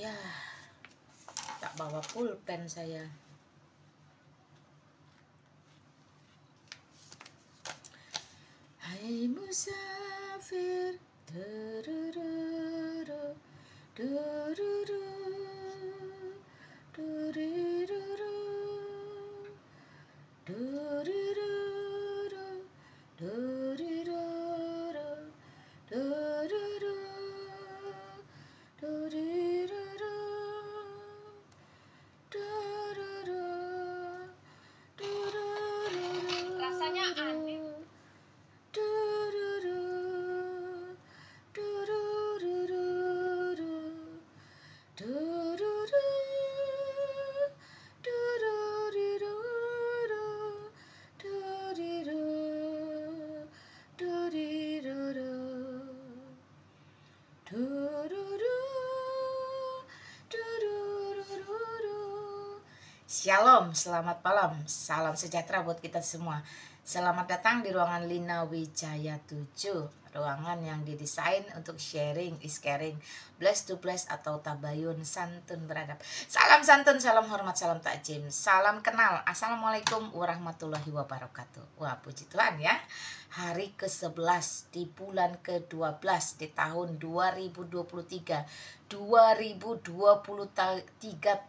Ya, tak bawa pulpen saya. Hai musafir, durururu, dururu, duriruru, duriruru, duriruru, dururu, duriruru, dururu, dururu. Rasanya aneh. Shalom, selamat malam, salam sejahtera buat kita semua. Selamat datang di ruangan Lina Wijaya 7, ruangan yang didesain untuk sharing is caring, bless to bless atau tabayun, santun beradab. Salam santun, salam hormat, salam takjim, salam kenal. Assalamualaikum warahmatullahi wabarakatuh. Wah, puji Tuhan ya. Hari ke-11 di bulan ke-12 di tahun 2023. 2023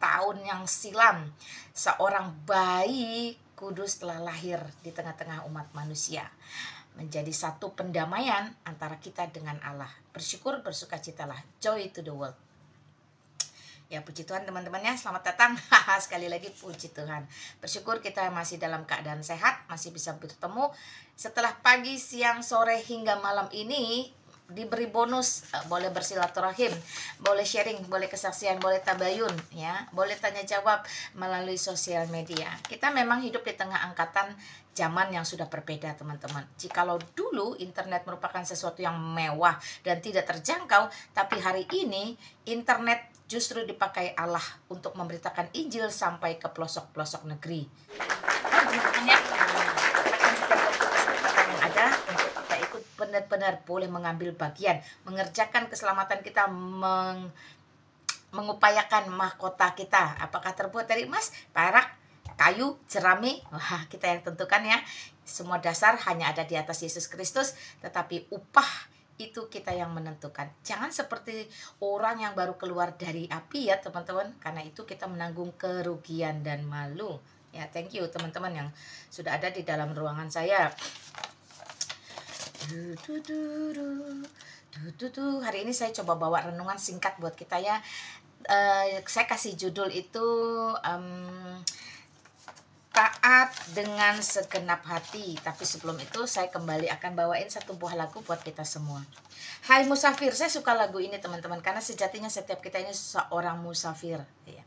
tahun yang silam, seorang bayi kudus telah lahir di tengah-tengah umat manusia, menjadi satu pendamaian antara kita dengan Allah. Bersyukur, bersukacitalah, joy to the world. Ya, puji Tuhan teman-teman ya, selamat datang. Sekali lagi puji Tuhan. Bersyukur kita masih dalam keadaan sehat, masih bisa bertemu setelah pagi, siang, sore hingga malam ini. Diberi bonus, boleh bersilaturahim, boleh sharing, boleh kesaksian, boleh tabayun ya, boleh tanya jawab melalui sosial media. Kita memang hidup di tengah angkatan zaman yang sudah berbeda teman-teman. Jikalau dulu internet merupakan sesuatu yang mewah dan tidak terjangkau, tapi hari ini internet justru dipakai Allah untuk memberitakan Injil sampai ke pelosok-pelosok negeri. Yang ada untuk kita ikut benar-benar boleh mengambil bagian, mengerjakan keselamatan kita, mengupayakan mahkota kita. Apakah terbuat dari emas, perak, kayu, jerami? Wah, kita yang tentukan ya. Semua dasar hanya ada di atas Yesus Kristus, tetapi upah itu kita yang menentukan. Jangan seperti orang yang baru keluar dari api ya teman-teman, karena itu kita menanggung kerugian dan malu. Ya, thank you teman-teman yang sudah ada di dalam ruangan saya. Hari ini saya coba bawa renungan singkat buat kita ya. Saya kasih judul itu taat dengan segenap hati. Tapi sebelum itu saya kembali akan bawain satu buah lagu buat kita semua. Hai musafir, saya suka lagu ini teman-teman, karena sejatinya setiap kita ini seorang musafir ya.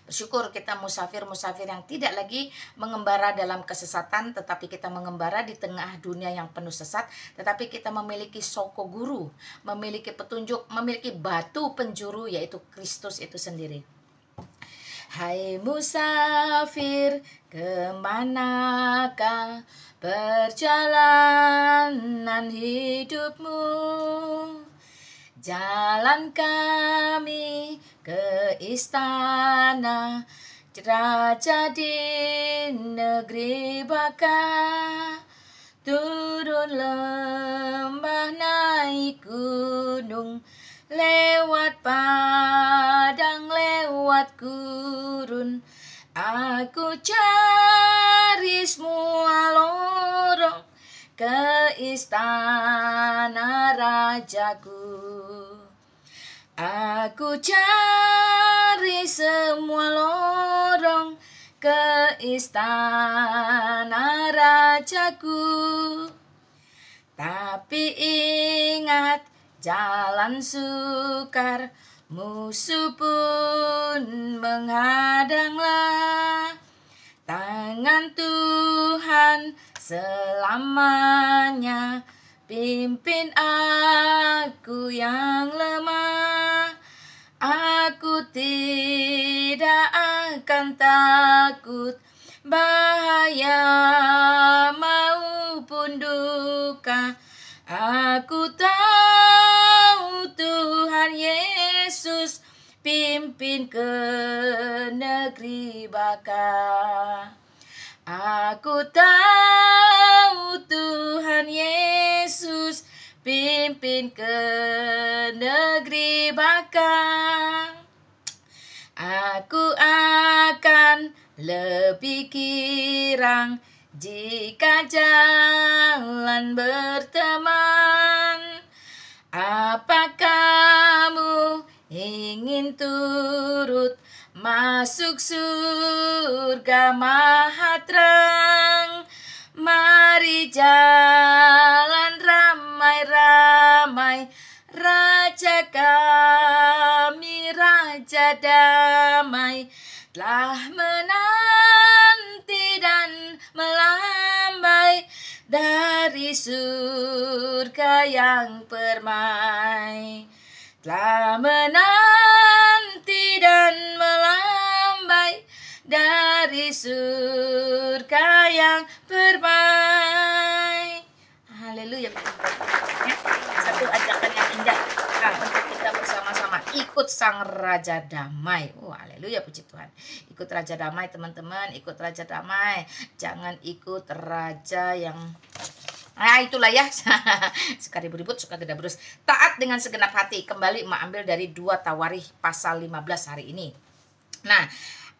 Bersyukur kita musafir-musafir yang tidak lagi mengembara dalam kesesatan, tetapi kita mengembara di tengah dunia yang penuh sesat, tetapi kita memiliki soko guru, memiliki petunjuk, memiliki batu penjuru, yaitu Kristus itu sendiri. Hai musafir, kemanakah perjalanan hidupmu? Jalan kami ke istana raja di negeri Baka, turun lembah naik gunung, lewat padang lewat gurun, aku cari semua lorong ke istana rajaku. Aku cari semua lorong ke istana rajaku. Tapi ingat, jalan sukar, musuh pun menghadanglah. Tangan Tuhan selamanya pimpin aku yang lemah. Aku tidak akan takut bahaya maupun duka. Aku tahu Tuhan Yesus pimpin ke negeri baka. Aku tahu Tuhan Yesus pimpin ke negeri baka. Aku akan lebih girang jika jalan berteman. Apa kamu ingin turut masuk surga maha terang? Mari jalan ramai-ramai, Raja kami, Raja damai, telah menanti dan melambai dari surga yang permai. Telah menanti dan melambai dari surga yang permai. Haleluya. Satu ajakan yang indah untuk kita bersama-sama ikut Sang Raja Damai. Haleluya, puji Tuhan. Ikut Raja Damai teman-teman, ikut Raja Damai. Jangan ikut raja yang itulah ya. Suka ribut-ribut, suka gedabrus. Taat dengan segenap hati. Kembali mengambil dari 2 Tawarikh pasal 15 hari ini. Nah,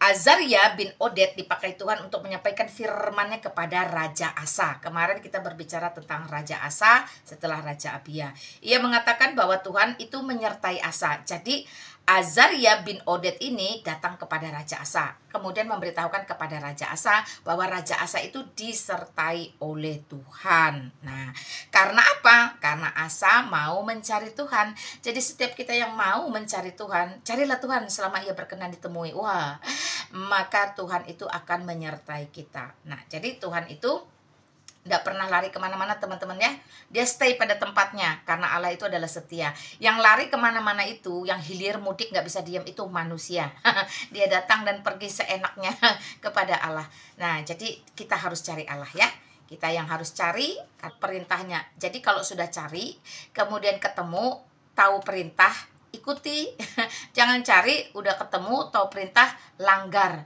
Azaria bin Oded dipakai Tuhan untuk menyampaikan firman-Nya kepada Raja Asa. Kemarin kita berbicara tentang Raja Asa setelah Raja Abia. Ia mengatakan bahwa Tuhan itu menyertai Asa. Jadi Azaria bin Oded ini datang kepada Raja Asa, kemudian memberitahukan kepada Raja Asa bahwa Raja Asa itu disertai oleh Tuhan. Nah, karena apa? Karena Asa mau mencari Tuhan. Jadi setiap kita yang mau mencari Tuhan, carilah Tuhan selama ia berkenan ditemui. Wah, maka Tuhan itu akan menyertai kita. Nah, jadi Tuhan itu tidak pernah lari kemana-mana teman-teman ya. Dia stay pada tempatnya karena Allah itu adalah setia. Yang lari kemana-mana itu, yang hilir mudik nggak bisa diam itu manusia. Dia datang dan pergi seenaknya kepada Allah. Nah, jadi kita harus cari Allah ya. Kita yang harus cari perintahnya. Jadi kalau sudah cari, kemudian ketemu, tahu perintah, ikuti. Jangan cari, udah ketemu, tahu perintah, langgar.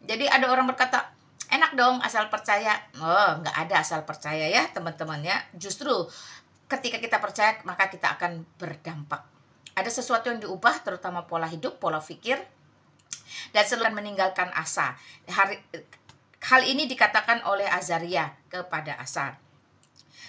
Jadi ada orang berkata, enak dong asal percaya. Oh, nggak ada asal percaya ya teman-teman ya. Justru ketika kita percaya maka kita akan berdampak. Ada sesuatu yang diubah, terutama pola hidup, pola pikir, dan selalu meninggalkan Asa. Hal ini dikatakan oleh Azaria kepada Asa.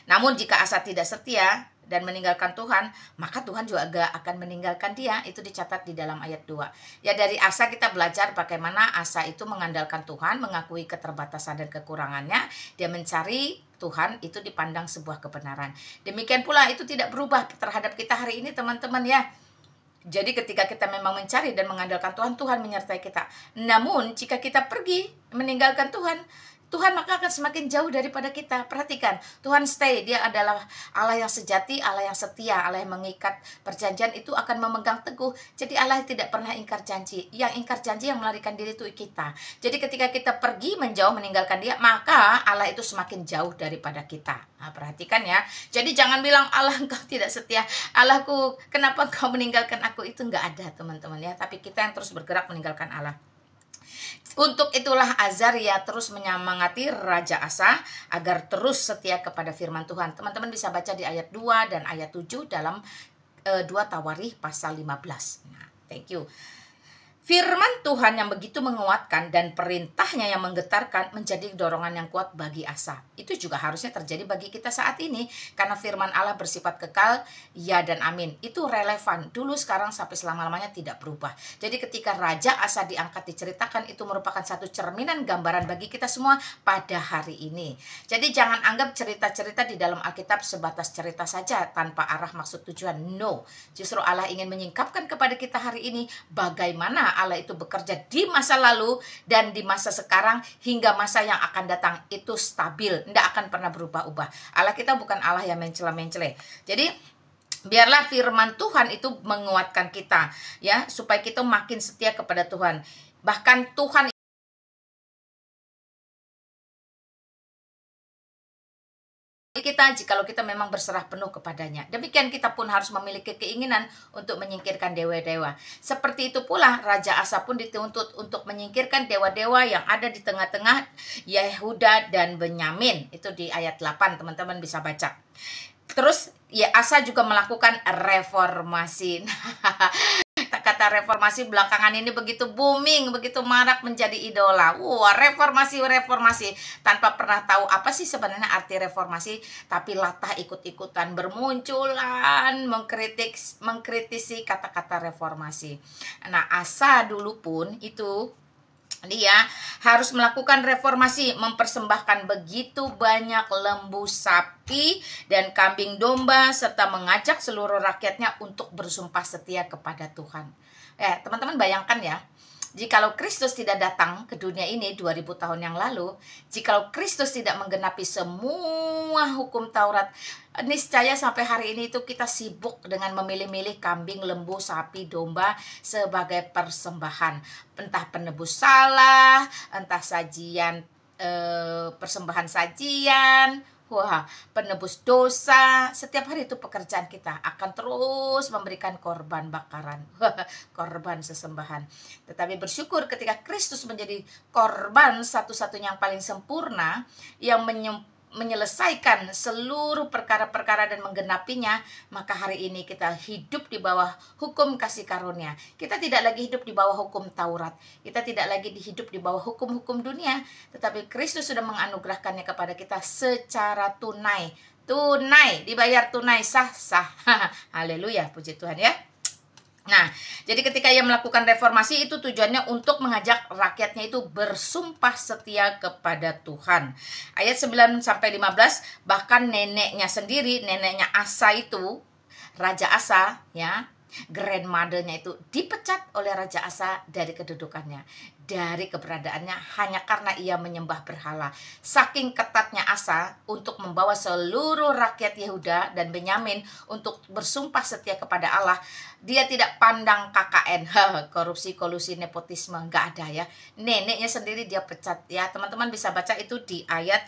Namun jika Asa tidak setia dan meninggalkan Tuhan, maka Tuhan juga akan meninggalkan dia. Itu dicatat di dalam ayat 2. Ya, dari Asa kita belajar bagaimana Asa itu mengandalkan Tuhan, mengakui keterbatasan dan kekurangannya. Dia mencari Tuhan, itu dipandang sebuah kebenaran. Demikian pula itu tidak berubah terhadap kita hari ini teman-teman ya. Jadi ketika kita memang mencari dan mengandalkan Tuhan, Tuhan menyertai kita. Namun jika kita pergi meninggalkan Tuhan, Tuhan maka akan semakin jauh daripada kita. Perhatikan, Tuhan stay. Dia adalah Allah yang sejati, Allah yang setia, Allah yang mengikat perjanjian itu akan memegang teguh. Jadi Allah tidak pernah ingkar janji. Yang ingkar janji, yang melarikan diri itu kita. Jadi ketika kita pergi menjauh meninggalkan dia, maka Allah itu semakin jauh daripada kita. Nah, perhatikan ya. Jadi jangan bilang Allah engkau tidak setia. Allahku, kenapa engkau meninggalkan aku? Itu enggak ada teman-teman ya. Tapi kita yang terus bergerak meninggalkan Allah. Untuk itulah Azaria terus menyemangati Raja Asa agar terus setia kepada firman Tuhan. Teman-teman bisa baca di ayat 2 dan ayat 7 dalam 2 Tawarikh pasal 15. Nah, thank you. Firman Tuhan yang begitu menguatkan dan perintahnya yang menggetarkan menjadi dorongan yang kuat bagi Asa. Itu juga harusnya terjadi bagi kita saat ini. Karena firman Allah bersifat kekal, ya dan amin. Itu relevan. Dulu, sekarang, sampai selama-lamanya tidak berubah. Jadi ketika Raja Asa diangkat diceritakan, itu merupakan satu cerminan gambaran bagi kita semua pada hari ini. Jadi jangan anggap cerita-cerita di dalam Alkitab sebatas cerita saja tanpa arah maksud tujuan. No. Justru Allah ingin menyingkapkan kepada kita hari ini bagaimana Allah itu bekerja di masa lalu dan di masa sekarang hingga masa yang akan datang. Itu stabil, tidak akan pernah berubah-ubah. Allah kita bukan Allah yang mencela-mencela. Jadi biarlah firman Tuhan itu menguatkan kita ya, supaya kita makin setia kepada Tuhan. Bahkan Tuhan kita jikalau kita memang berserah penuh kepadanya. Demikian kita pun harus memiliki keinginan untuk menyingkirkan dewa-dewa. Seperti itu pula Raja Asa pun dituntut untuk menyingkirkan dewa-dewa yang ada di tengah-tengah Yehuda dan Benyamin. Itu di ayat 8, teman-teman bisa baca. Terus ya Asa juga melakukan reformasi. Kata reformasi belakangan ini begitu booming, begitu marak menjadi idola. Wah, reformasi tanpa pernah tahu apa sih sebenarnya arti reformasi, tapi latah ikut-ikutan bermunculan mengkritisi kata-kata reformasi. Nah, Asa dulu pun itu dia harus melakukan reformasi, mempersembahkan begitu banyak lembu sapi dan kambing domba, serta mengajak seluruh rakyatnya untuk bersumpah setia kepada Tuhan. Teman-teman bayangkan ya, jikalau Kristus tidak datang ke dunia ini 2000 tahun yang lalu, jikalau Kristus tidak menggenapi semua hukum Taurat, niscaya sampai hari ini itu kita sibuk dengan memilih-milih kambing, lembu, sapi, domba sebagai persembahan. Entah penebus salah, entah sajian, persembahan sajian, penebus dosa. Setiap hari itu pekerjaan kita akan terus memberikan korban bakaran, korban sesembahan. Tetapi bersyukur ketika Kristus menjadi korban satu-satunya yang paling sempurna, yang menyelesaikan seluruh perkara-perkara dan menggenapinya, maka hari ini kita hidup di bawah hukum kasih karunia. Kita tidak lagi hidup di bawah hukum Taurat. Kita tidak lagi hidup di bawah hukum-hukum dunia, tetapi Kristus sudah menganugerahkannya kepada kita secara tunai, dibayar tunai, sah. Haleluya, puji Tuhan ya. Nah, jadi ketika ia melakukan reformasi itu tujuannya untuk mengajak rakyatnya itu bersumpah setia kepada Tuhan. Ayat 9-15, bahkan neneknya sendiri, neneknya Asa itu, Raja Asa ya, grandmother-nya itu dipecat oleh Raja Asa dari kedudukannya, dari keberadaannya, hanya karena ia menyembah berhala. Saking ketatnya Asa untuk membawa seluruh rakyat Yehuda dan Benyamin untuk bersumpah setia kepada Allah, dia tidak pandang KKN, korupsi, kolusi, nepotisme, nggak ada ya. Neneknya sendiri dia pecat ya. Teman-teman bisa baca itu di ayat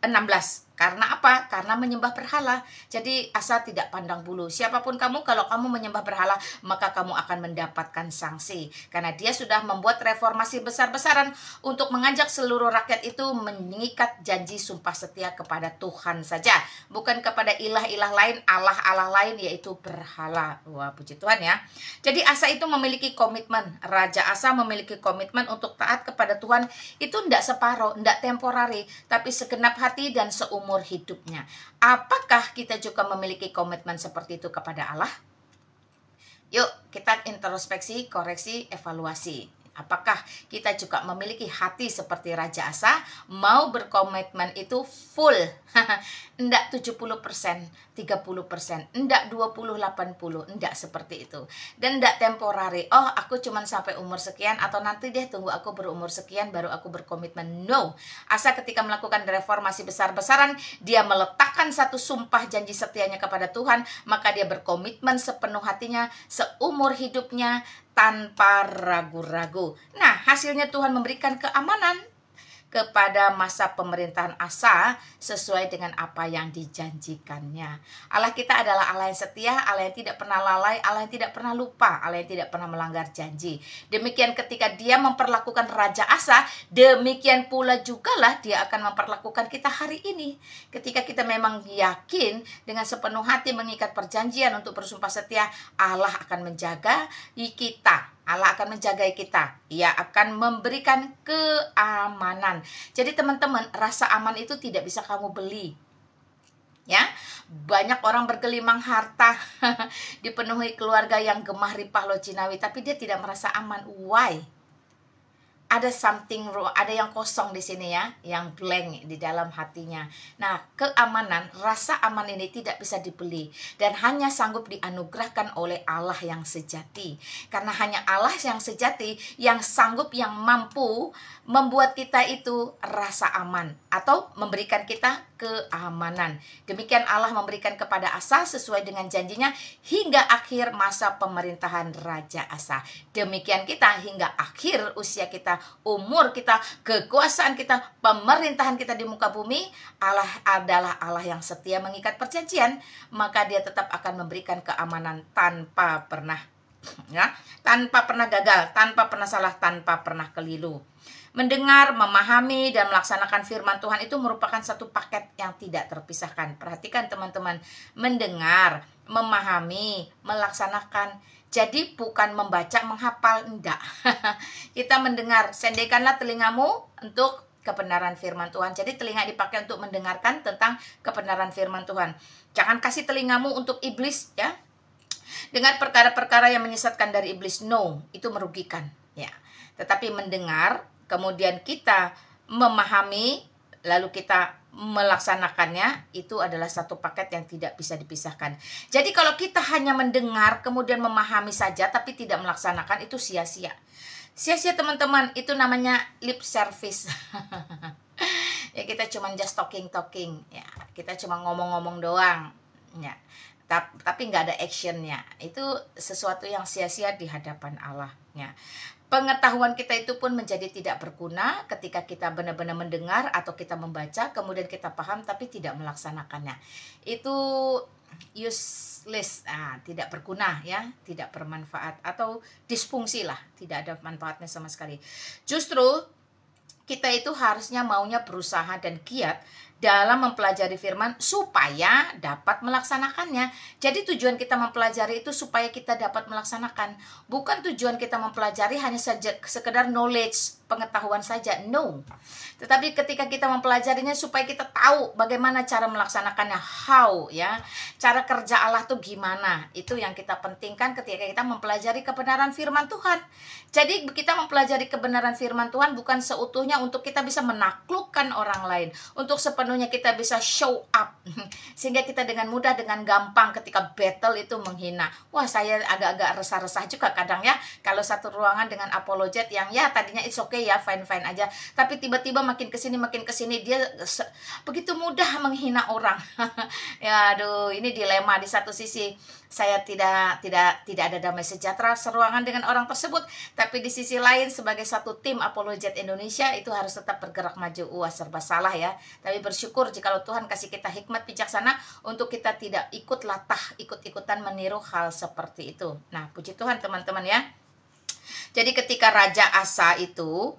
16. Karena apa? Karena menyembah berhala. Jadi Asa tidak pandang bulu. Siapapun kamu, kalau kamu menyembah berhala, maka kamu akan mendapatkan sanksi. Karena dia sudah membuat reformasi besar-besaran untuk mengajak seluruh rakyat itu mengikat janji sumpah setia kepada Tuhan saja. Bukan kepada ilah-ilah lain, Allah-Allah lain, yaitu berhala. Wah, puji Tuhan ya. Jadi Asa itu memiliki komitmen. Raja Asa memiliki komitmen untuk taat kepada Tuhan. Itu tidak separuh, tidak temporari, tapi segenap hati dan seumur hidupnya. Apakah kita juga memiliki komitmen seperti itu kepada Allah? Yuk kita introspeksi, koreksi, evaluasi. Apakah kita juga memiliki hati seperti Raja Asa, mau berkomitmen itu full, enggak 70%, 30%, enggak 20-80, enggak seperti itu. Dan enggak temporary, oh aku cuman sampai umur sekian, atau nanti deh tunggu aku berumur sekian baru aku berkomitmen. No, Asa ketika melakukan reformasi besar-besaran, dia meletakkan satu sumpah janji setianya kepada Tuhan, maka dia berkomitmen sepenuh hatinya, seumur hidupnya, tanpa ragu-ragu. Nah, hasilnya Tuhan memberikan keamanan kepada masa pemerintahan Asa sesuai dengan apa yang dijanjikannya. Allah kita adalah Allah yang setia, Allah yang tidak pernah lalai, Allah yang tidak pernah lupa, Allah yang tidak pernah melanggar janji. Demikian ketika dia memperlakukan Raja Asa, demikian pula jugalah dia akan memperlakukan kita hari ini. Ketika kita memang yakin dengan sepenuh hati mengikat perjanjian untuk bersumpah setia, Allah akan menjaga kita. Allah akan menjaga kita. Ia akan memberikan keamanan. Jadi teman-teman, rasa aman itu tidak bisa kamu beli. Ya, banyak orang bergelimang harta, dipenuhi keluarga yang gemah ripah lojinawi, tapi dia tidak merasa aman. Why? Ada something wrong, ada yang kosong di sini ya, yang blank di dalam hatinya. Nah, keamanan, rasa aman ini tidak bisa dibeli dan hanya sanggup dianugerahkan oleh Allah yang sejati. Karena hanya Allah yang sejati yang sanggup, yang mampu membuat kita itu rasa aman atau memberikan kita keamanan. Demikian Allah memberikan kepada Asa sesuai dengan janjinya hingga akhir masa pemerintahan Raja Asa. Demikian kita hingga akhir usia kita umur kita, kekuasaan kita, pemerintahan kita di muka bumi, Allah adalah Allah yang setia mengikat perjanjian, maka Dia tetap akan memberikan keamanan tanpa pernah tanpa pernah gagal, tanpa pernah salah, tanpa pernah keliru. Mendengar, memahami, dan melaksanakan firman Tuhan itu merupakan satu paket yang tidak terpisahkan. Perhatikan teman-teman, mendengar, memahami, melaksanakan. Jadi bukan membaca, menghafal, enggak. Kita mendengar, sendirikanlah telingamu untuk kebenaran firman Tuhan. Jadi telinga dipakai untuk mendengarkan tentang kebenaran firman Tuhan. Jangan kasih telingamu untuk iblis, ya. Dengar perkara-perkara yang menyesatkan dari iblis, no, itu merugikan, ya. Tetapi mendengar, kemudian kita memahami, lalu kita melaksanakannya, itu adalah satu paket yang tidak bisa dipisahkan. Jadi kalau kita hanya mendengar, kemudian memahami saja, tapi tidak melaksanakan, itu sia-sia. Sia-sia teman-teman, itu namanya lip service. Ya kita cuma just talking, ya kita cuma ngomong-ngomong doang, ya. Tapi nggak ada actionnya. Itu sesuatu yang sia-sia di hadapan Allah, ya. Pengetahuan kita itu pun menjadi tidak berguna ketika kita benar-benar mendengar atau kita membaca, kemudian kita paham tapi tidak melaksanakannya. Itu useless, tidak berguna, ya, tidak bermanfaat, atau disfungsi lah, tidak ada manfaatnya sama sekali. Justru kita itu harusnya maunya berusaha dan giat dalam mempelajari firman supaya dapat melaksanakannya. Jadi tujuan kita mempelajari itu supaya kita dapat melaksanakan. Bukan tujuan kita mempelajari hanya saja sekedar knowledge, pengetahuan saja. No. Tetapi ketika kita mempelajarinya supaya kita tahu bagaimana cara melaksanakannya, how, ya. Cara kerja Allah tuh gimana. Itu yang kita pentingkan ketika kita mempelajari kebenaran firman Tuhan. Jadi kita mempelajari kebenaran firman Tuhan bukan seutuhnya untuk kita bisa menaklukkan orang lain, untuk sepenuhnya kita bisa show up, sehingga kita dengan mudah, dengan gampang ketika battle itu menghina. Wah, saya agak-agak resah-resah juga kadang, ya, kalau satu ruangan dengan apologet yang ya tadinya it's okay, ya, fine-fine aja, tapi tiba-tiba makin kesini dia begitu mudah menghina orang. Ya, aduh, ini dilema. Di satu sisi saya tidak ada damai sejahtera seruangan dengan orang tersebut, tapi di sisi lain sebagai satu tim apologet Indonesia itu harus tetap bergerak maju. Wah, serba salah, ya. Tapi bersyukur jikalau Tuhan kasih kita hikmat bijaksana untuk kita tidak ikut-ikutan meniru hal seperti itu. Nah, puji Tuhan teman-teman, ya. Jadi ketika Raja Asa itu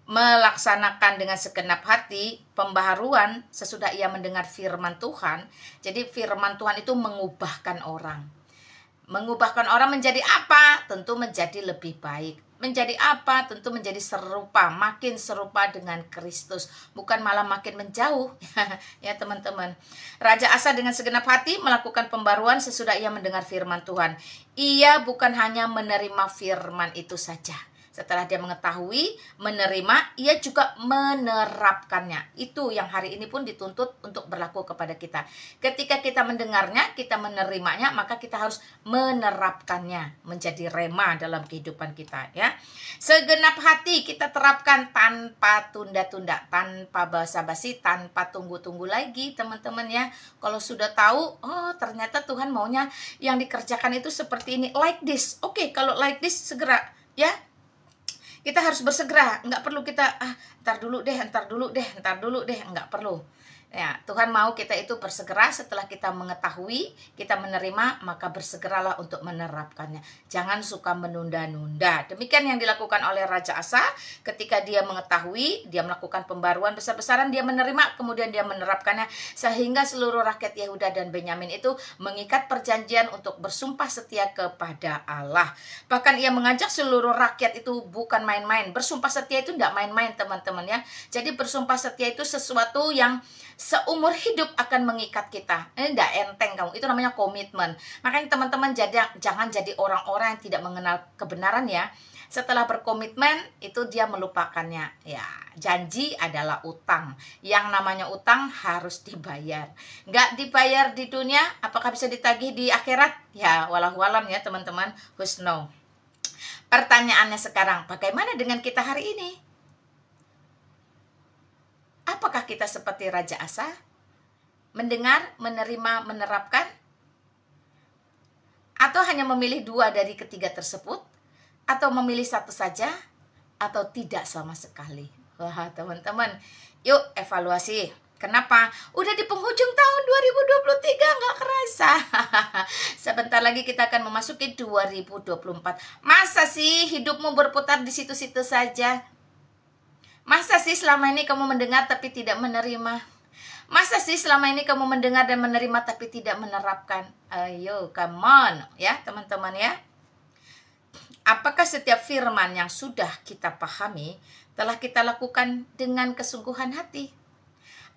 melaksanakan dengan segenap hati pembaharuan sesudah ia mendengar firman Tuhan. Jadi firman Tuhan itu mengubahkan orang. Mengubahkan orang menjadi apa? Tentu menjadi lebih baik. Menjadi apa? Tentu menjadi serupa, makin serupa dengan Kristus, bukan malah makin menjauh. Ya teman-teman. Raja Asa dengan segenap hati melakukan pembaruan sesudah ia mendengar firman Tuhan. Ia bukan hanya menerima firman itu saja. Setelah dia mengetahui, menerima, ia juga menerapkannya. Itu yang hari ini pun dituntut untuk berlaku kepada kita. Ketika kita mendengarnya, kita menerimanya, maka kita harus menerapkannya menjadi rema dalam kehidupan kita, ya. Segenap hati kita terapkan tanpa tunda-tunda, tanpa basa-basi, tanpa tunggu-tunggu lagi, teman-teman, ya. Kalau sudah tahu, oh ternyata Tuhan maunya yang dikerjakan itu seperti ini, like this. Oke, kalau like this segera, ya. Kita harus bersegera, nggak perlu kita ntar dulu deh, nggak perlu. Ya, Tuhan mau kita itu bersegera setelah kita mengetahui, kita menerima, maka bersegeralah untuk menerapkannya. Jangan suka menunda-nunda. Demikian yang dilakukan oleh Raja Asa ketika dia mengetahui, dia melakukan pembaruan besar-besaran, dia menerima, kemudian dia menerapkannya, sehingga seluruh rakyat Yehuda dan Benyamin itu mengikat perjanjian untuk bersumpah setia kepada Allah. Bahkan ia mengajak seluruh rakyat itu bukan main-main. Bersumpah setia itu tidak main-main, teman-teman, ya. Jadi bersumpah setia itu sesuatu yang seumur hidup akan mengikat kita. Ini tidak enteng kamu. Itu namanya komitmen. Makanya teman-teman jangan jadi orang-orang yang tidak mengenal kebenaran, ya. Setelah berkomitmen itu dia melupakannya. Ya, janji adalah utang. Yang namanya utang harus dibayar. Nggak dibayar di dunia, apakah bisa ditagih di akhirat? Ya, walau-walam, ya teman-teman. Who's know? Pertanyaannya sekarang, bagaimana dengan kita hari ini? Apakah kita seperti Raja Asa? Mendengar, menerima, menerapkan? Atau hanya memilih dua dari ketiga tersebut? Atau memilih satu saja? atau tidak sama sekali? Wah teman-teman, yuk evaluasi. Kenapa? Udah di penghujung tahun 2023, nggak kerasa. Sebentar lagi kita akan memasuki 2024. Masa sih hidupmu berputar di situ-situ saja? Masa sih selama ini kamu mendengar tapi tidak menerima? Masa sih selama ini kamu mendengar dan menerima tapi tidak menerapkan? Ayo, come on ya teman-teman ya. Apakah setiap firman yang sudah kita pahami telah kita lakukan dengan kesungguhan hati?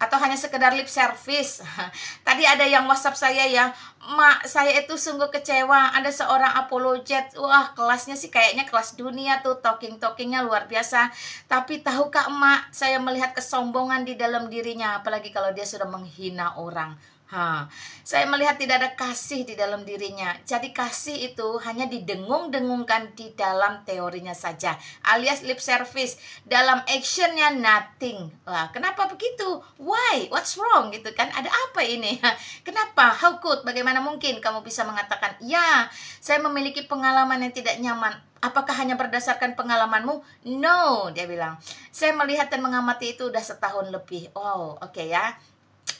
Atau hanya sekedar lip service? Tadi ada yang WhatsApp saya ya, Mak, saya itu sungguh kecewa. Ada seorang apologet, wah kelasnya sih kayaknya kelas dunia tuh, talkingnya luar biasa. Tapi tahukah Mak, saya melihat kesombongan di dalam dirinya, apalagi kalau dia sudah menghina orang. Saya melihat tidak ada kasih di dalam dirinya. Jadi kasih itu hanya didengung-dengungkan di dalam teorinya saja, alias lip service. Dalam actionnya nothing. Wah, kenapa begitu? Why? What's wrong? Gitu kan? Ada apa ini? Kenapa? How could? Bagaimana mungkin kamu bisa mengatakan, ya, saya memiliki pengalaman yang tidak nyaman. Apakah hanya berdasarkan pengalamanmu? No, dia bilang. Saya melihat dan mengamati itu udah setahun lebih. Oh, oke ya.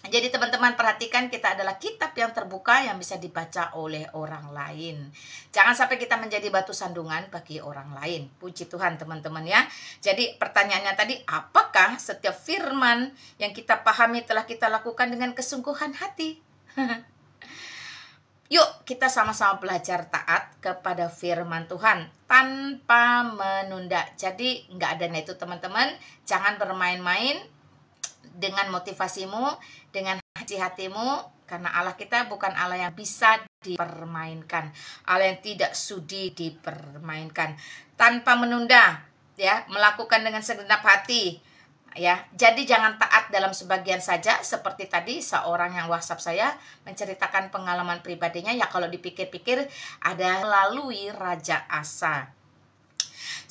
Jadi teman-teman perhatikan, kita adalah kitab yang terbuka yang bisa dibaca oleh orang lain. Jangan sampai kita menjadi batu sandungan bagi orang lain. Puji Tuhan teman-teman ya. Jadi pertanyaannya tadi, apakah setiap firman yang kita pahami telah kita lakukan dengan kesungguhan hati? Yuk kita sama-sama belajar taat kepada firman Tuhan tanpa menunda. Jadi nggak ada itu teman-teman. Jangan bermain-main dengan motivasimu, dengan hatimu, karena Allah kita bukan Allah yang bisa dipermainkan, Allah yang tidak sudi dipermainkan. Tanpa menunda, ya, melakukan dengan segenap hati, ya. Jadi jangan taat dalam sebagian saja, seperti tadi seorang yang WhatsApp saya menceritakan pengalaman pribadinya, ya kalau dipikir-pikir ada melalui Raja Asa.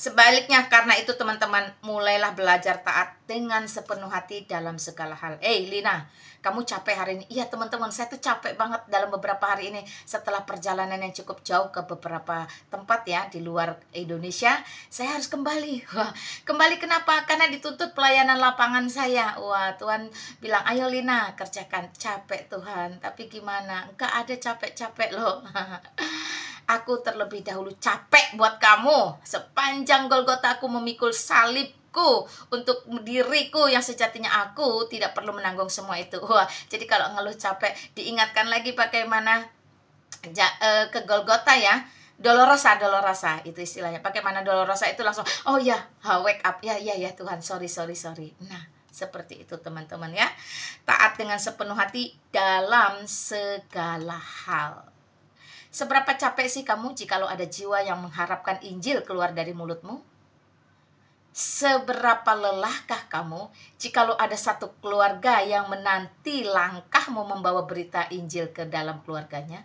Sebaliknya, karena itu teman-teman, mulailah belajar taat dengan sepenuh hati dalam segala hal. Lina, kamu capek hari ini? Iya teman-teman, saya tuh capek banget dalam beberapa hari ini. Setelah perjalanan yang cukup jauh ke beberapa tempat ya, di luar Indonesia, saya harus kembali. Wah, kembali kenapa? Karena dituntut pelayanan lapangan saya. Wah, Tuhan bilang, ayo Lina, kerjakan. Capek Tuhan, tapi gimana? Enggak ada capek-capek loh. Aku terlebih dahulu capek buat kamu. Sepanjang Golgota aku memikul salibku untuk diriku yang sejatinya aku tidak perlu menanggung semua itu. Wah, jadi kalau ngeluh capek, diingatkan lagi bagaimana ke Golgota ya. Dolorosa itu istilahnya. Bagaimana Dolorosa itu langsung, oh ya, wake up. Ya Tuhan, sorry. Nah, seperti itu teman-teman ya. Taat dengan sepenuh hati dalam segala hal. Seberapa capek sih kamu jikalau ada jiwa yang mengharapkan Injil keluar dari mulutmu? Seberapa lelahkah kamu jikalau ada satu keluarga yang menanti langkahmu membawa berita Injil ke dalam keluarganya?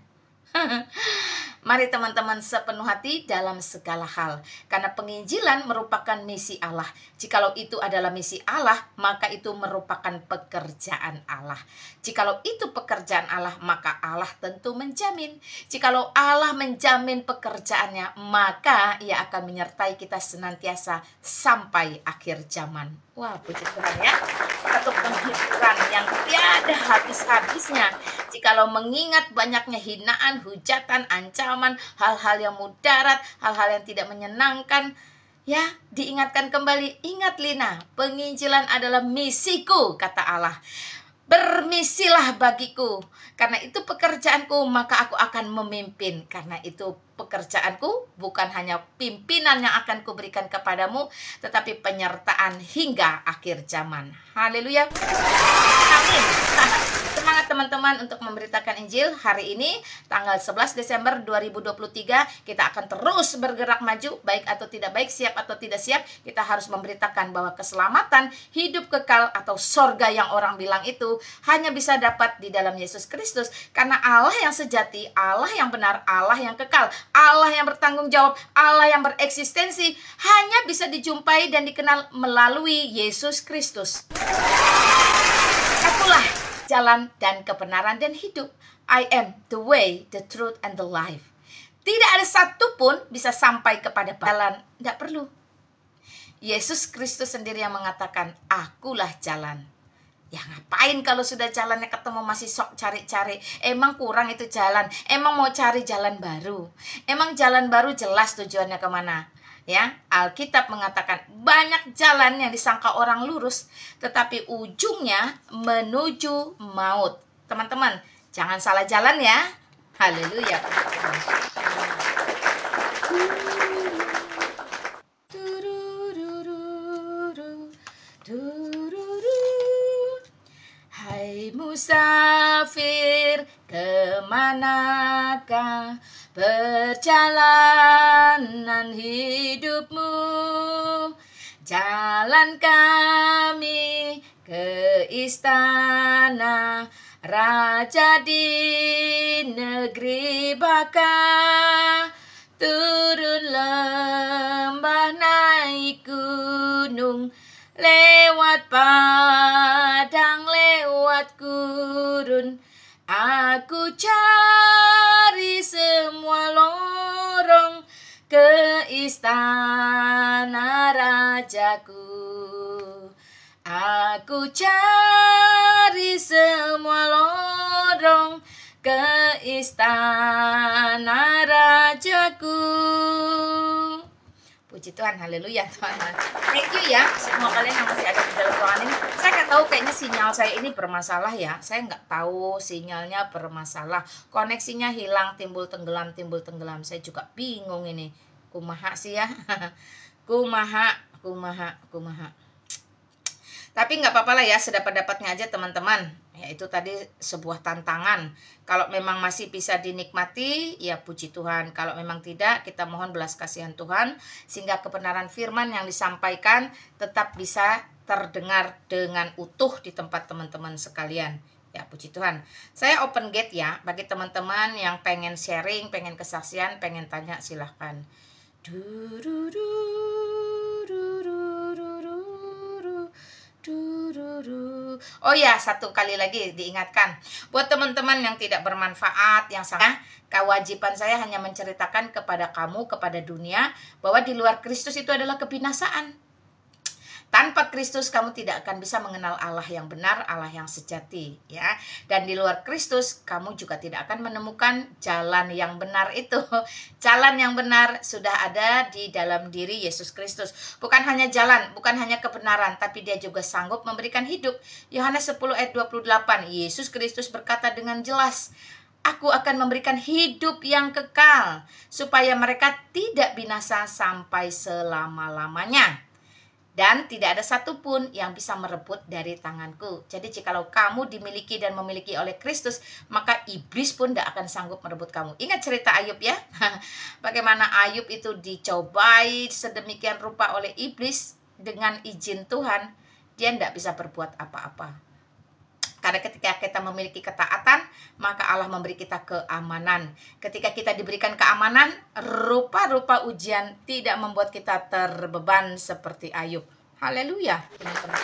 Mari teman-teman sepenuh hati dalam segala hal. Karena penginjilan merupakan misi Allah. Jikalau itu adalah misi Allah, maka itu merupakan pekerjaan Allah. Jikalau itu pekerjaan Allah, maka Allah tentu menjamin. Jikalau Allah menjamin pekerjaannya, maka Ia akan menyertai kita senantiasa sampai akhir zaman. Wah, puji Tuhan ya. Satu penghiburan yang tiada habis-habisnya. Jikalau mengingat banyaknya hinaan, hujatan, ancaman, hal-hal yang mudarat, hal-hal yang tidak menyenangkan, ya, diingatkan kembali. Ingat Lina, penginjilan adalah misiku, kata Allah. Bermisilah bagiku, karena itu pekerjaanku, maka aku akan memimpin. Karena itu pekerjaanku, bukan hanya pimpinan yang akan kuberikan kepadamu, tetapi penyertaan hingga akhir zaman. Haleluya. Amin. Semangat teman-teman untuk memberitakan Injil. Hari ini tanggal 11 Desember 2023 kita akan terus bergerak maju, baik atau tidak baik, siap atau tidak siap. Kita harus memberitakan bahwa keselamatan, hidup kekal atau sorga yang orang bilang itu hanya bisa dapat di dalam Yesus Kristus. Karena Allah yang sejati, Allah yang benar, Allah yang kekal, Allah yang bertanggung jawab, Allah yang bereksistensi hanya bisa dijumpai dan dikenal melalui Yesus Kristus. Akulah jalan dan kebenaran dan hidup. I am the way, the truth, and the life. Tidak ada satupun bisa sampai kepada jalan. Tidak perlu. Yesus Kristus sendiri yang mengatakan, akulah jalan. Ya ngapain kalau sudah jalannya ketemu masih sok cari-cari? Emang kurang itu jalan? Emang mau cari jalan baru? Emang jalan baru jelas tujuannya kemana? Ya, Alkitab mengatakan banyak jalan yang disangka orang lurus, tetapi ujungnya menuju maut. Teman-teman, jangan salah jalan ya. Haleluya. Hai musafir, kemanakah perjalanan hidupmu? Jalan kami ke istana raja di negeri Baka. Turun lembah, naik gunung, lewat padang, lewat gurun. Aku cari semua lorong ke istana rajaku. Aku cari semua lorong ke istana rajaku. Puji Tuhan, haleluya teman-teman. Thank you ya semua kalian yang masih ada di dalam ruangan ini. Saya nggak tahu, kayaknya sinyal saya ini bermasalah ya. Saya nggak tahu sinyalnya bermasalah. Koneksinya hilang, timbul tenggelam. Saya juga bingung ini. Kumaha sih ya. Kumaha. Tapi nggak apa-apa lah ya, sedapat-dapatnya aja teman-teman. Ya itu tadi sebuah tantangan. Kalau memang masih bisa dinikmati, ya puji Tuhan. Kalau memang tidak, kita mohon belas kasihan Tuhan, sehingga kebenaran firman yang disampaikan tetap bisa terdengar dengan utuh di tempat teman-teman sekalian. Ya puji Tuhan. Saya open gate ya, bagi teman-teman yang pengen sharing, pengen kesaksian, pengen tanya, silahkan. Oh ya, satu kali lagi diingatkan buat teman-teman yang tidak bermanfaat, yang sangat, kewajiban saya hanya menceritakan kepada kamu, kepada dunia, bahwa di luar Kristus itu adalah kebinasaan. Tanpa Kristus kamu tidak akan bisa mengenal Allah yang benar, Allah yang sejati, ya. Dan di luar Kristus kamu juga tidak akan menemukan jalan yang benar itu. Jalan yang benar sudah ada di dalam diri Yesus Kristus. Bukan hanya jalan, bukan hanya kebenaran, tapi dia juga sanggup memberikan hidup. Yohanes 10 ayat 28, Yesus Kristus berkata dengan jelas, Aku akan memberikan hidup yang kekal, supaya mereka tidak binasa sampai selama-lamanya. Dan tidak ada satupun yang bisa merebut dari tanganku. Jadi jikalau kamu dimiliki dan memiliki oleh Kristus, maka iblis pun tidak akan sanggup merebut kamu. Ingat cerita Ayub ya. Bagaimana Ayub itu dicobai sedemikian rupa oleh iblis. Dengan izin Tuhan, dia tidak bisa berbuat apa-apa. Karena ketika kita memiliki ketaatan, maka Allah memberi kita keamanan. Ketika kita diberikan keamanan, rupa-rupa ujian tidak membuat kita terbeban seperti Ayub. Haleluya, teman-teman.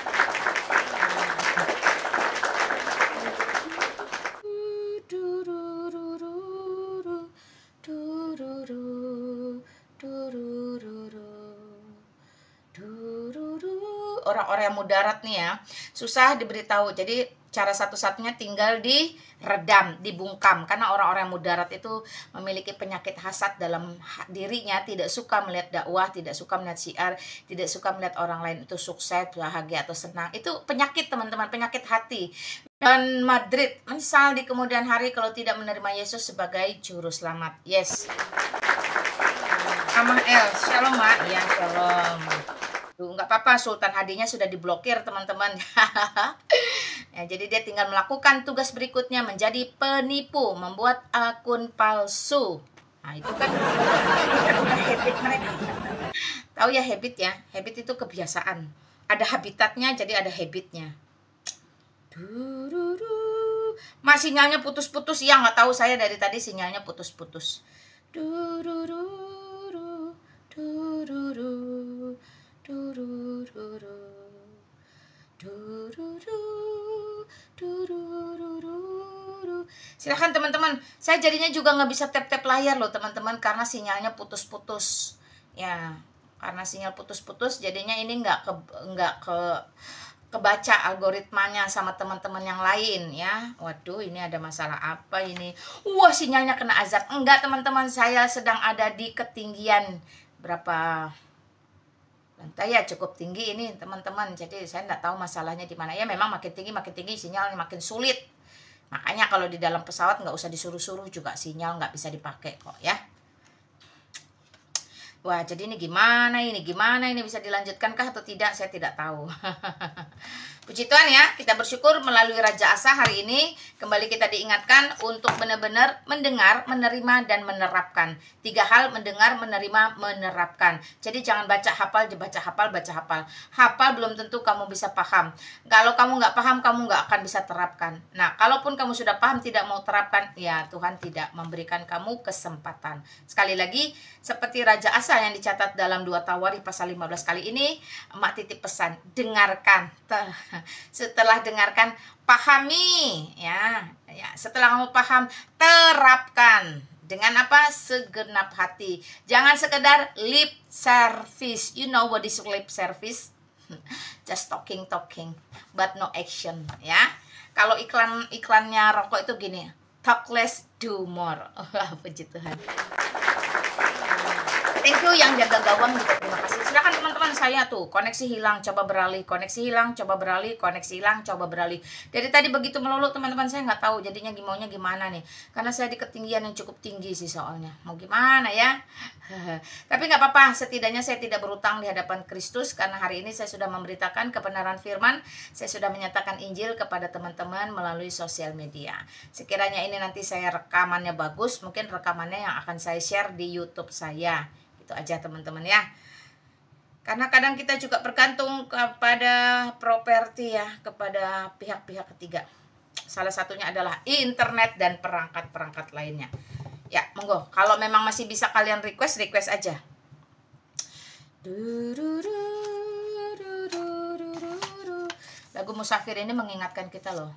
Orang-orang yang mudarat nih ya, susah diberitahu. Jadi cara satu-satunya tinggal diredam, dibungkam. Karena orang-orang yang mudarat itu memiliki penyakit hasad dalam dirinya. Tidak suka melihat dakwah, tidak suka melihat syiar, tidak suka melihat orang lain itu sukses, bahagia atau senang. Itu penyakit teman-teman, penyakit hati. Dan Madrid menyesal di kemudian hari kalau tidak menerima Yesus sebagai juru selamat. Yes. Mama El, shalom Mak. Ya shalom. Nggak apa-apa, Sultan Hadinya sudah diblokir teman-teman. Ya, jadi dia tinggal melakukan tugas berikutnya, menjadi penipu, membuat akun palsu. Nah itu kan habit mereka. Tahu ya habit ya, habit itu kebiasaan. Ada habitatnya, jadi ada habitnya. Mas sinyalnya putus-putus, ya nggak tahu, saya dari tadi sinyalnya putus-putus. Silahkan teman-teman, saya jadinya juga nggak bisa tap-tap layar loh teman-teman, karena sinyalnya putus-putus. Ya, karena sinyal putus-putus jadinya ini nggak kebaca algoritmanya sama teman-teman yang lain ya. Waduh, ini ada masalah apa ini? Wah, sinyalnya kena azab. Enggak teman-teman, saya sedang ada di ketinggian berapa lantai ya, cukup tinggi ini teman-teman. Jadi saya nggak tahu masalahnya di mana ya. Memang makin tinggi sinyalnya makin sulit. Makanya kalau di dalam pesawat nggak usah disuruh-suruh juga sinyal nggak bisa dipakai kok ya. Wah, jadi ini gimana ini bisa dilanjutkan kah atau tidak, saya tidak tahu. Puji Tuhan ya, kita bersyukur melalui Raja Asa hari ini kembali kita diingatkan untuk benar-benar mendengar, menerima, dan menerapkan. 3 hal: mendengar, menerima, menerapkan. Jadi jangan baca hafal, baca hafal. Hafal belum tentu kamu bisa paham. Kalau kamu nggak paham, kamu nggak akan bisa terapkan. Nah, kalaupun kamu sudah paham tidak mau terapkan, ya Tuhan tidak memberikan kamu kesempatan. Sekali lagi, seperti Raja Asa yang dicatat dalam 2 Tawarikh pasal 15 kali ini, emak titip pesan, dengarkan. Setelah dengarkan, pahami ya. Setelah kamu paham, terapkan dengan apa? Segenap hati. Jangan sekedar lip service. You know what is lip service? Just talking but no action ya. Kalau iklannya rokok itu gini, talk less do more. Puji Tuhan. Thank you yang jaga gawang juga, terima kasih. Silakan teman-teman, saya tuh koneksi hilang, coba beralih, koneksi hilang, coba beralih, koneksi hilang, coba beralih. Dari tadi begitu melulu teman-teman, saya nggak tahu jadinya maunya gimana nih. Karena saya di ketinggian yang cukup tinggi sih soalnya. Mau gimana ya? Tapi nggak apa-apa, setidaknya saya tidak berutang di hadapan Kristus karena hari ini saya sudah memberitakan kebenaran firman, saya sudah menyatakan Injil kepada teman-teman melalui sosial media. Sekiranya ini nanti saya rekamannya bagus, mungkin rekamannya yang akan saya share di YouTube saya. Itu aja teman-teman ya. Karena kadang kita juga bergantung kepada properti ya, kepada pihak-pihak ketiga. Salah satunya adalah internet dan perangkat-perangkat lainnya. Ya, monggo. Kalau memang masih bisa kalian request aja. Lagu Musafir ini mengingatkan kita loh.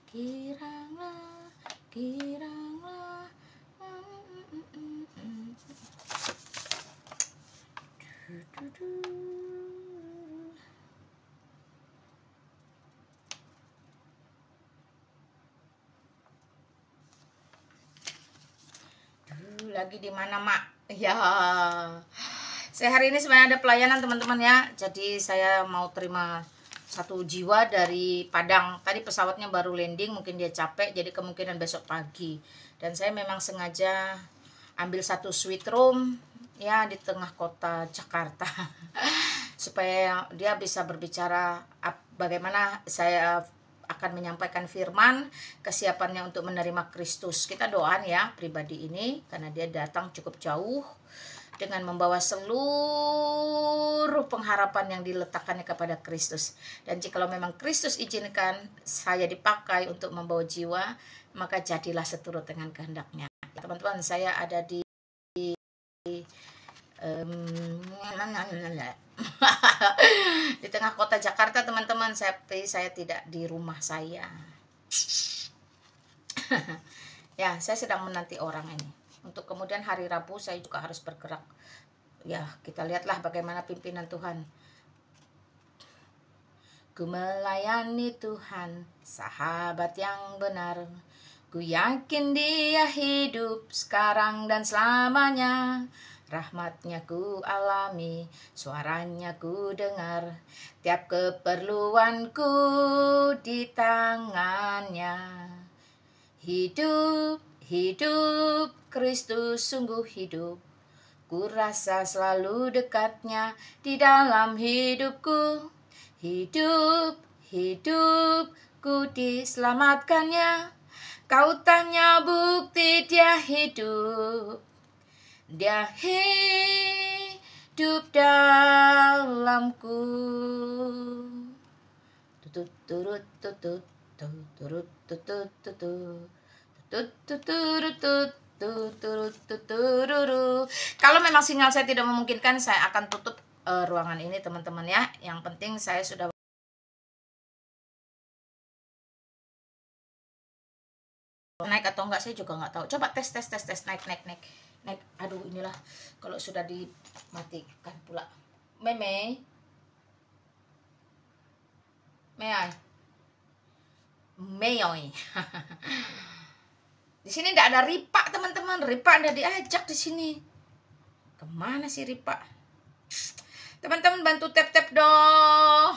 Kiranglah lagi di mana mak? Ya, saya hari ini sebenarnya ada pelayanan teman-teman ya. Jadi saya mau terima 1 jiwa dari Padang. Tadi pesawatnya baru landing, mungkin dia capek, jadi kemungkinan besok pagi. Dan saya memang sengaja ambil 1 suite room ya di tengah kota Jakarta supaya dia bisa berbicara bagaimana saya akan menyampaikan firman, kesiapannya untuk menerima Kristus. Kita doakan ya pribadi ini karena dia datang cukup jauh dengan membawa seluruh pengharapan yang diletakkannya kepada Kristus. Dan jikalau memang Kristus izinkan saya dipakai untuk membawa jiwa, maka jadilah seturut dengan kehendaknya. Teman-teman, saya ada di di tengah kota Jakarta teman-teman. Saya tidak di rumah saya. Ya, saya sedang menanti orang ini. Untuk kemudian hari Rabu saya juga harus bergerak. Ya, kita lihatlah bagaimana pimpinan Tuhan. Ku melayani Tuhan, sahabat yang benar. Ku yakin dia hidup sekarang dan selamanya. Rahmatnya ku alami, suaranya ku dengar. Tiap keperluanku di tangannya. Hidup, hidup, Kristus sungguh hidup. Ku rasa selalu dekatnya di dalam hidupku. Hidup, hidup, ku diselamatkannya. Kau tanya bukti dia hidup. Dia hidup dalamku. Tutut turut tutut turut tutut tutut tutut tutut tutut. Kalau memang sinyal saya tidak memungkinkan, saya akan tutup ruangan ini teman-teman ya. Yang penting saya sudah naik atau enggak saya juga nggak tahu. Coba tes naik. Aduh inilah kalau sudah dimatikan pula. Meme, Meoy. Di sini tidak ada Ripa teman-teman. Ripa ada diajak di sini. Kemana sih Ripa? Teman-teman bantu tap-tap dong.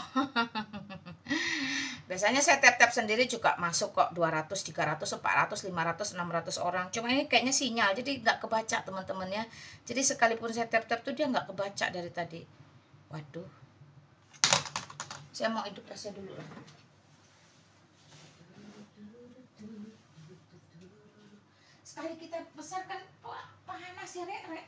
Biasanya saya tap-tap sendiri juga masuk kok 200, 300, 400, 500, 600 orang. Cuma ini kayaknya sinyal jadi nggak kebaca teman-teman ya. Jadi sekalipun saya tap-tap tuh dia nggak kebaca dari tadi. Waduh. Saya mau hidup tasnya dulu lah. Sekali kita besarkan panas ya Rek.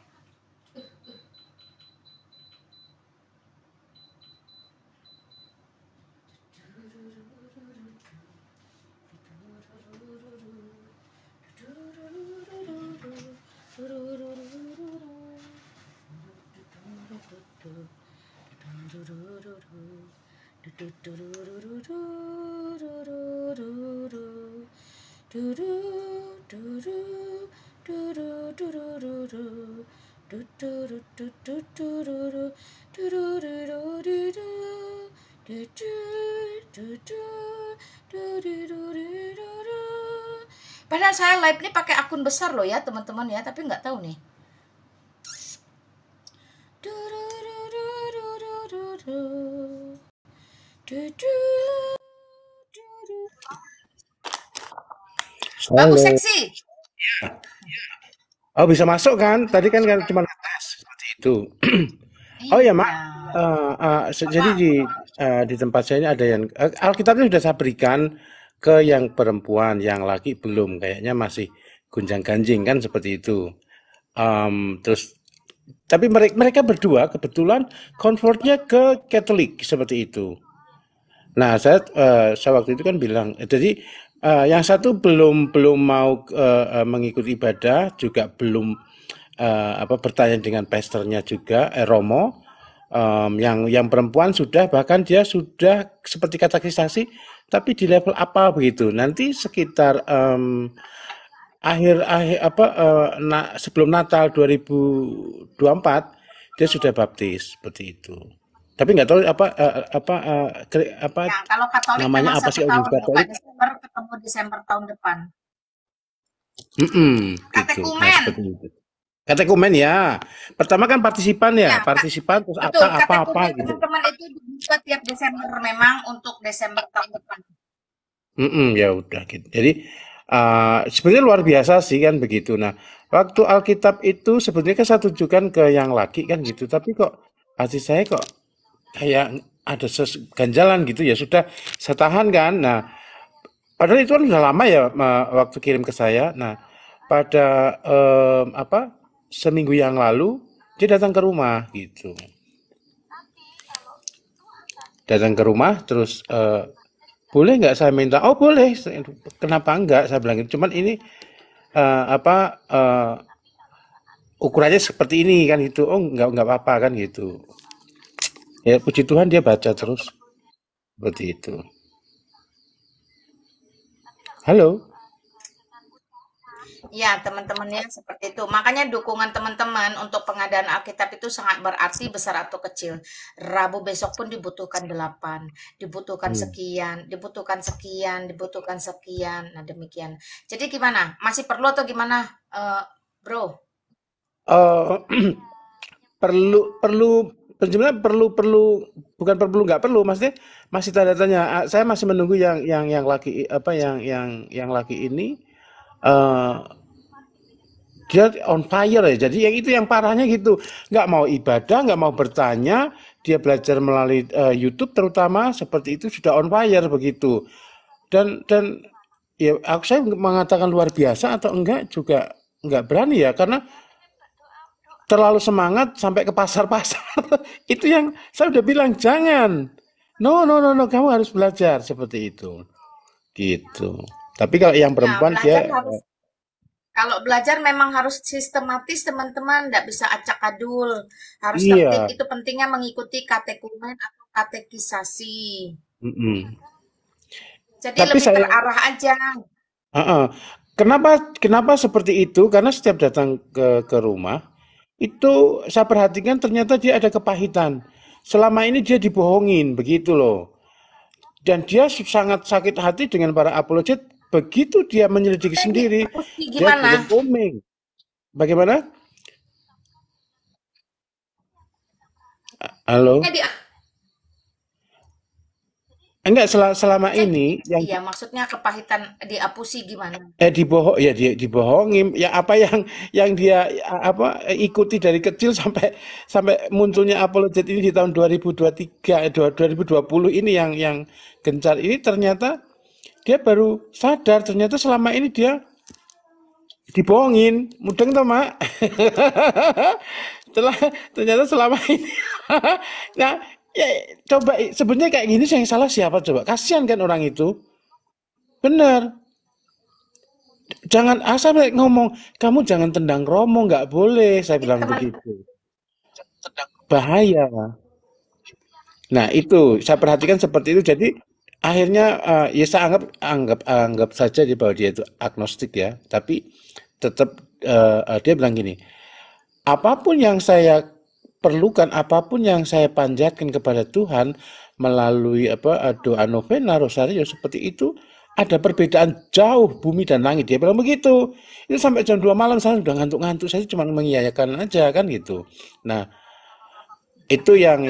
Padahal saya live ini pakai akun besar loh ya teman-teman ya, tapi nggak tahu nih. Bagus seksi. Oh bisa masuk kan? Tadi kan cuma tes seperti itu. Oh ya Mak, jadi di tempat saya ini ada yang Alkitabnya sudah saya berikan ke yang perempuan, yang laki belum, kayaknya masih gunjang-ganjing kan seperti itu. Terus tapi mereka berdua kebetulan convertnya ke Katolik seperti itu. Nah saya waktu itu kan bilang, jadi yang satu belum mau mengikuti ibadah, juga belum bertanya dengan pastornya juga, Romo. Yang perempuan sudah, bahkan dia sudah seperti katekisasi, tapi di level apa begitu. Nanti sekitar sebelum Natal 2024 dia sudah baptis seperti itu. Tapi nggak tahu Ya, kalau Katolik namanya memang apa 1 sih tahun Katolik? Desember ketemu Desember tahun depan. Gitu. Nah, seperti itu. Katekumen ya. Pertama kan partisipan ya, partisipan terus betul, apa gitu. Teman-teman itu dibuka tiap Desember memang untuk Desember tahun depan. Ya udah gitu. Jadi sebenarnya luar biasa sih kan begitu. Nah, waktu Alkitab itu sebenarnya kan saya tunjukkan ke yang laki kan gitu, tapi kok hati saya kok kayak ada ganjalan gitu ya. Sudah saya tahan kan. Nah, padahal itu kan udah lama ya waktu kirim ke saya. Nah, pada seminggu yang lalu dia datang ke rumah gitu. Datang ke rumah terus boleh nggak saya minta? Oh boleh. Kenapa enggak? Saya bilang gitu. Cuman ini ukurannya seperti ini kan gitu. Oh nggak apa-apa kan gitu. Ya puji Tuhan dia baca terus seperti itu. Halo. Ya, teman-teman ya seperti itu. Makanya dukungan teman-teman untuk pengadaan Alkitab itu sangat berarti besar atau kecil. Rabu besok pun dibutuhkan 8, dibutuhkan sekian, dibutuhkan sekian, dibutuhkan sekian. Nah, demikian. Jadi gimana? Masih perlu atau gimana, Bro? Sebenarnya bukan perlu nggak perlu, maksudnya masih tanda tanya. Saya masih menunggu yang laki yang laki ini dia on fire ya. Jadi yang itu yang parahnya gitu, nggak mau ibadah, nggak mau bertanya, dia belajar melalui YouTube terutama seperti itu, sudah on fire begitu. Dan ya saya mengatakan luar biasa atau enggak juga nggak berani ya, karena terlalu semangat sampai ke pasar-pasar. Itu yang saya udah bilang jangan. No, kamu harus belajar seperti itu. Gitu. Tapi kalau yang perempuan dia kalau belajar memang harus sistematis teman-teman, tidak bisa acak-adul, harus iya. tertib. Itu pentingnya mengikuti katekumen atau katekisasi. Jadi Tapi lebih terarah aja. Kenapa seperti itu? Karena setiap datang ke rumah, itu saya perhatikan ternyata dia ada kepahitan. Selama ini dia dibohongin, begitu loh. Dan dia sangat sakit hati dengan para apologet. Begitu dia menyelidiki sendiri, dia Gimana? gulung komeng. Bagaimana? Halo? Di, Enggak, selama jadi, ini yang iya maksudnya kepahitan diapusi gimana? dibohongin ya apa yang dia apa ikuti dari kecil sampai sampai munculnya apologet ini di tahun 2023 2020 ini yang gencar ini ternyata dia baru sadar ternyata selama ini dia dibohongin mudeng toh mak. Setelah ternyata selama ini nah ya coba sebenarnya kayak gini yang salah siapa coba kasihan kan orang itu bener. Jangan asal ngomong, kamu jangan tendang romo, nggak boleh, saya bilang Teman begitu. Bahaya. Nah, itu saya perhatikan seperti itu. Jadi akhirnya ya saya anggap saja di bahwa dia itu agnostik ya, tapi tetap dia bilang gini, apapun yang saya perlukan, apapun yang saya panjatkan kepada Tuhan melalui doa novena, rosario seperti itu, ada perbedaan jauh bumi dan langit. Dia bilang begitu. Itu sampai jam 2 malam saya sudah ngantuk-ngantuk, saya cuma mengiyakan aja kan gitu. Nah, itu yang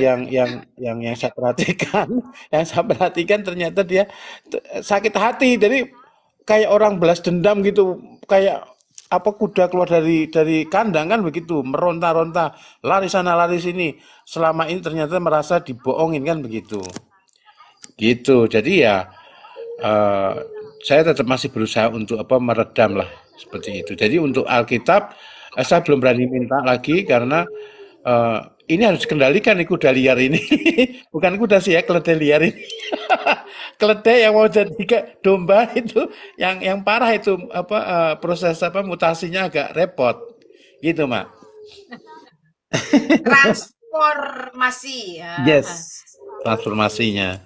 saya perhatikan, yang saya perhatikan ternyata dia sakit hati. Jadi kayak orang balas dendam gitu, kayak apa kuda keluar dari kandang kan begitu, meronta-ronta, lari sana lari sini. Selama ini ternyata merasa dibohongin kan begitu. Gitu. Jadi ya eh, saya tetap masih berusaha untuk meredam lah seperti itu. Jadi untuk Alkitab saya belum berani minta lagi karena eh, ini harus dikendalikan nih kuda liar ini. Bukan kuda sih ya, keledai liar ini. Keledai yang mau jadi kayak domba itu yang parah itu proses mutasinya agak repot. Gitu, Mak. transformasi ya. Yes. Transformasinya.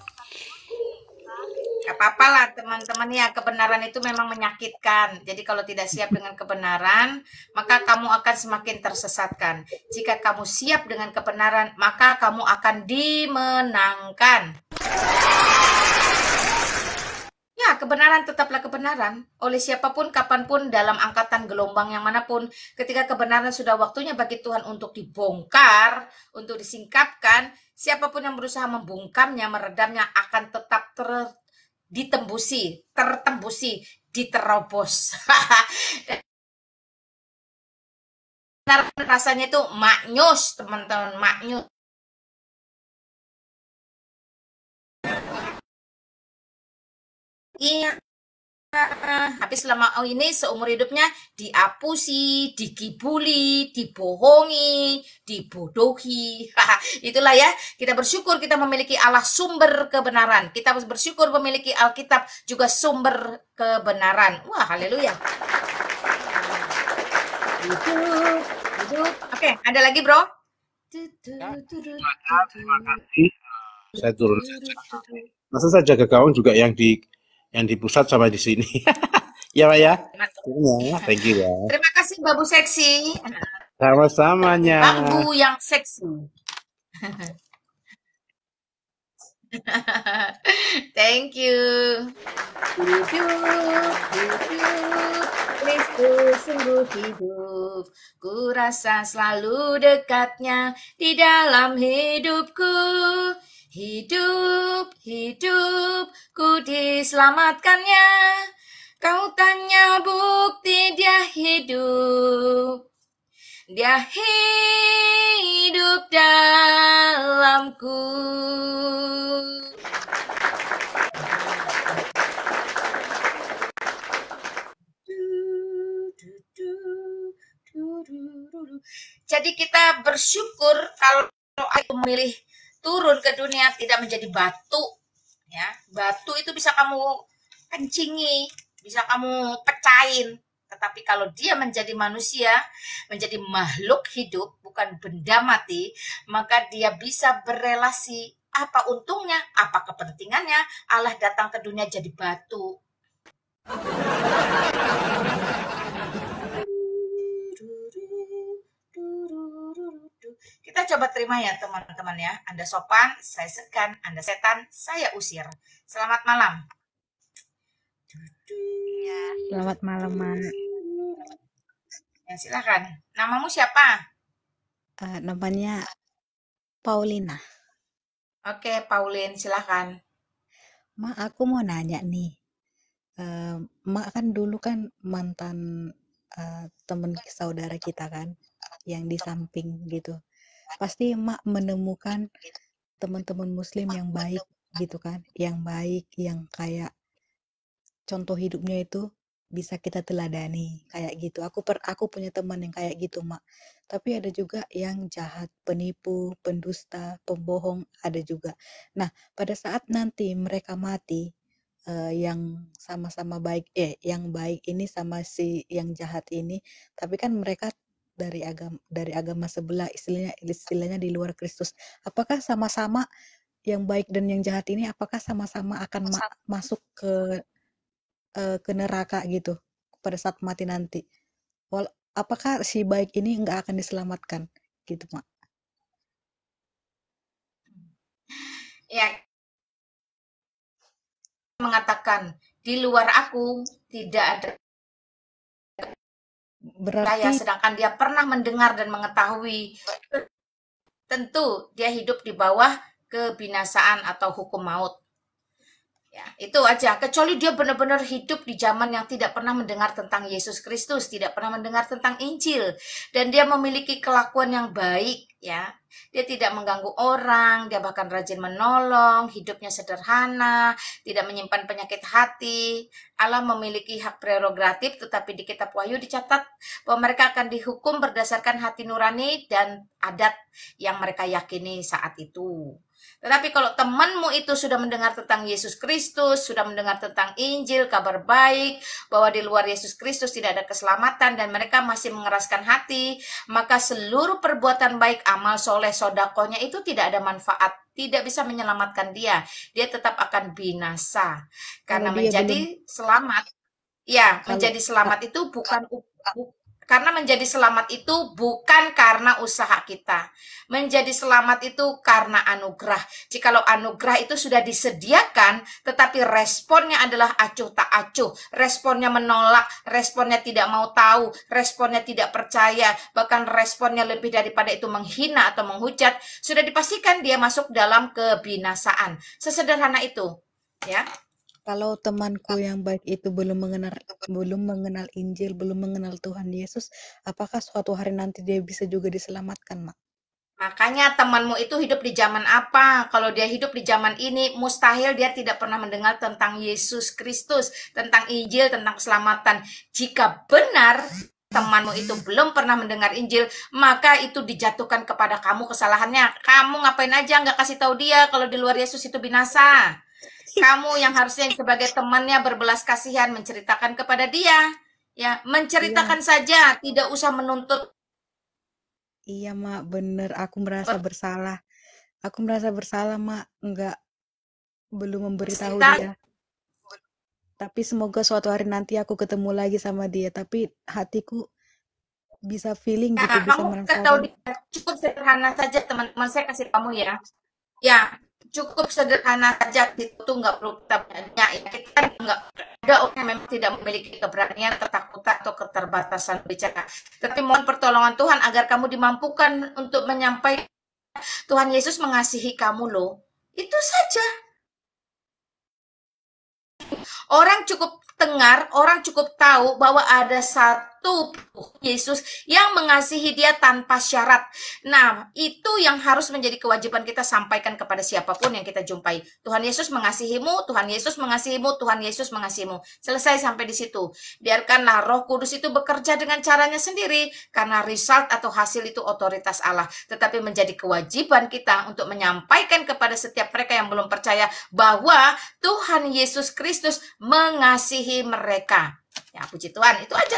Gak apa-apa lah teman-teman ya, kebenaran itu memang menyakitkan. Jadi kalau tidak siap dengan kebenaran, maka kamu akan semakin tersesatkan. Jika kamu siap dengan kebenaran, maka kamu akan dimenangkan. Ya, kebenaran tetaplah kebenaran. Oleh siapapun, kapanpun, dalam angkatan gelombang yang manapun, ketika kebenaran sudah waktunya bagi Tuhan untuk dibongkar, untuk disingkapkan, siapapun yang berusaha membungkamnya, meredamnya, akan tetap tertembusi, diterobos. Rasanya itu maknyus, teman-teman, maknyus. Iya, tapi selama ini seumur hidupnya diapusi, dikibuli, dibohongi, dibodohi. Itulah ya, kita bersyukur kita memiliki Allah sumber kebenaran. Kita bersyukur memiliki Alkitab juga sumber kebenaran. Wah, haleluya. Oke, ada lagi, Bro? Terima kasih. Saya turun saja. Masa saya jaga gawang juga yang di pusat sama di sini. Ya, Pak ya. Thank you ya. Terima kasih Babu Seksi. Sama-samanya. Babu yang seksi. Thank you. Hidup, Kristus sungguh hidup. Ku rasa selalu dekatnya di dalam hidupku. Hidup, ku diselamatkannya. Kau tanya bukti dia hidup. Dia hidup dalamku. Jadi kita bersyukur kalau aku memilih turun ke dunia tidak menjadi batu. Ya, batu itu bisa kamu kencingi, bisa kamu pecahin. Tetapi kalau dia menjadi manusia, menjadi makhluk hidup, bukan benda mati, maka dia bisa berelasi. Apa untungnya? Apa kepentingannya? Allah datang ke dunia jadi batu. Kita coba terima ya teman-teman ya. Anda sopan, saya segan. Anda setan, saya usir. Selamat malam. Selamat malam, Mak. Ya, silakan. Namamu siapa? Namanya Paulina. Oke, Pauline, silakan. Mak, aku mau nanya nih. Mak kan dulu kan mantan temen saudara kita kan, yang di samping gitu. Pasti Mak menemukan teman-teman Muslim yang baik gitu kan, yang baik, yang kayak contoh hidupnya itu bisa kita teladani kayak gitu. Aku punya teman yang kayak gitu, Mak. Tapi ada juga yang jahat, penipu, pendusta, pembohong, ada juga. Nah, pada saat nanti mereka mati, yang sama-sama baik, yang baik ini sama si yang jahat ini, tapi kan mereka dari agama sebelah, istilahnya di luar Kristus. Apakah sama-sama yang baik dan yang jahat ini apakah sama-sama akan masuk ke neraka gitu pada saat mati nanti? Apakah si baik ini nggak akan diselamatkan gitu, Mak? Ya, mengatakan di luar aku tidak ada percaya, Berarti sedangkan dia pernah mendengar dan mengetahui, tentu dia hidup di bawah kebinasaan atau hukum maut. Ya, itu aja. Kecuali dia benar-benar hidup di zaman yang tidak pernah mendengar tentang Yesus Kristus, tidak pernah mendengar tentang Injil, dan dia memiliki kelakuan yang baik, ya. Dia tidak mengganggu orang, dia bahkan rajin menolong, hidupnya sederhana, tidak menyimpan penyakit hati. Allah memiliki hak prerogatif, tetapi di kitab Wahyu dicatat bahwa mereka akan dihukum berdasarkan hati nurani dan adat yang mereka yakini saat itu. Tetapi kalau temanmu itu sudah mendengar tentang Yesus Kristus, sudah mendengar tentang Injil, kabar baik, bahwa di luar Yesus Kristus tidak ada keselamatan dan mereka masih mengeraskan hati, maka seluruh perbuatan baik, amal soleh, sodakohnya itu tidak ada manfaat, tidak bisa menyelamatkan dia. Dia tetap akan binasa. Karena menjadi selamat, ya, menjadi selamat itu karena menjadi selamat itu bukan karena usaha kita. Menjadi selamat itu karena anugerah. Jikalau anugerah itu sudah disediakan, tetapi responnya adalah acuh tak acuh. Responnya menolak, responnya tidak mau tahu, responnya tidak percaya, bahkan responnya lebih daripada itu menghina atau menghujat, sudah dipastikan dia masuk dalam kebinasaan. Sesederhana itu, ya. Kalau temanku yang baik itu belum mengenal Injil, belum mengenal Tuhan Yesus, apakah suatu hari nanti dia bisa juga diselamatkan, Mak? Makanya temanmu itu hidup di zaman apa? Kalau dia hidup di zaman ini, mustahil dia tidak pernah mendengar tentang Yesus Kristus, tentang Injil, tentang keselamatan. Jika benar temanmu itu belum pernah mendengar Injil, maka itu dijatuhkan kepada kamu kesalahannya. Kamu ngapain aja nggak kasih tahu dia kalau di luar Yesus itu binasa? Kamu yang harusnya sebagai temannya berbelas kasihan menceritakan kepada dia. Ya, menceritakan saja, tidak usah menuntut. Iya, Mak, bener. Aku merasa bersalah. Aku merasa bersalah, Mak. Belum memberitahu dia. Tapi semoga suatu hari nanti aku ketemu lagi sama dia. Tapi hatiku bisa feeling gitu, bisa merasakan. Cukup sederhana saja, teman-teman. Saya kasih kamu ya. Ya, cukup sederhana saja, itu nggak perlu kita banyak ya. Kita kan nggak ada orang yang memang tidak memiliki keberanian, ketakutan atau keterbatasan bicara. Tapi mohon pertolongan Tuhan agar kamu dimampukan untuk menyampaikan Tuhan Yesus mengasihi kamu loh. Itu saja. Orang cukup dengar, orang cukup tahu bahwa ada satu Yesus yang mengasihi dia tanpa syarat. Nah, itu yang harus menjadi kewajiban kita sampaikan kepada siapapun yang kita jumpai. Tuhan Yesus mengasihimu, Tuhan Yesus mengasihimu, Tuhan Yesus mengasihimu. Selesai sampai di situ. Biarkanlah Roh Kudus itu bekerja dengan caranya sendiri, karena result atau hasil itu otoritas Allah. Tetapi menjadi kewajiban kita untuk menyampaikan kepada setiap mereka yang belum percaya bahwa Tuhan Yesus Kristus mengasihi mereka. Ya, puji Tuhan, itu aja.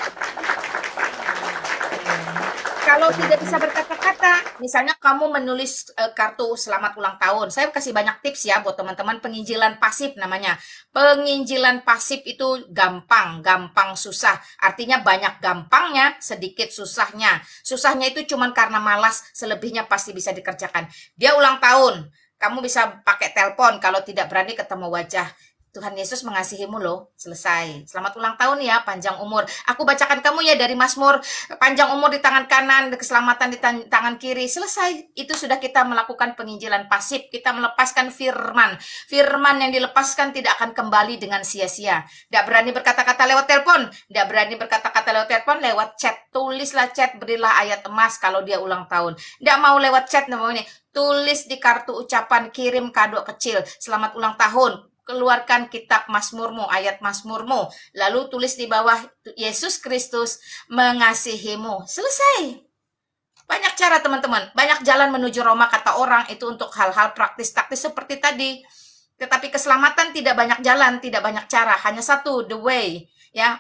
Kalau tidak bisa berkata-kata, misalnya kamu menulis kartu selamat ulang tahun. Saya kasih banyak tips ya buat teman-teman, penginjilan pasif namanya. Penginjilan pasif itu gampang, gampang susah. Artinya banyak gampangnya, sedikit susahnya. Susahnya itu cuma karena malas, selebihnya pasti bisa dikerjakan. Dia ulang tahun, kamu bisa pakai telepon kalau tidak berani ketemu wajah. Tuhan Yesus mengasihimu loh. Selesai. Selamat ulang tahun ya, panjang umur. Aku bacakan kamu ya dari Mazmur, panjang umur di tangan kanan, keselamatan di tangan kiri. Selesai. Itu sudah kita melakukan penginjilan pasif. Kita melepaskan firman. Firman yang dilepaskan tidak akan kembali dengan sia-sia. Tidak berani berkata-kata lewat telepon. Tidak berani berkata-kata lewat telepon, lewat chat. Tulislah chat, berilah ayat emas kalau dia ulang tahun. Tidak mau lewat chat, mau ini. Tulis di kartu ucapan, kirim kado kecil. Selamat ulang tahun. Keluarkan kitab Mazmurmu, ayat Mazmurmu, lalu tulis di bawah, Yesus Kristus mengasihimu. Selesai. Banyak cara teman-teman, banyak jalan menuju Roma kata orang, itu untuk hal-hal praktis-taktis seperti tadi. Tetapi keselamatan tidak banyak jalan, tidak banyak cara, hanya satu, the way, ya.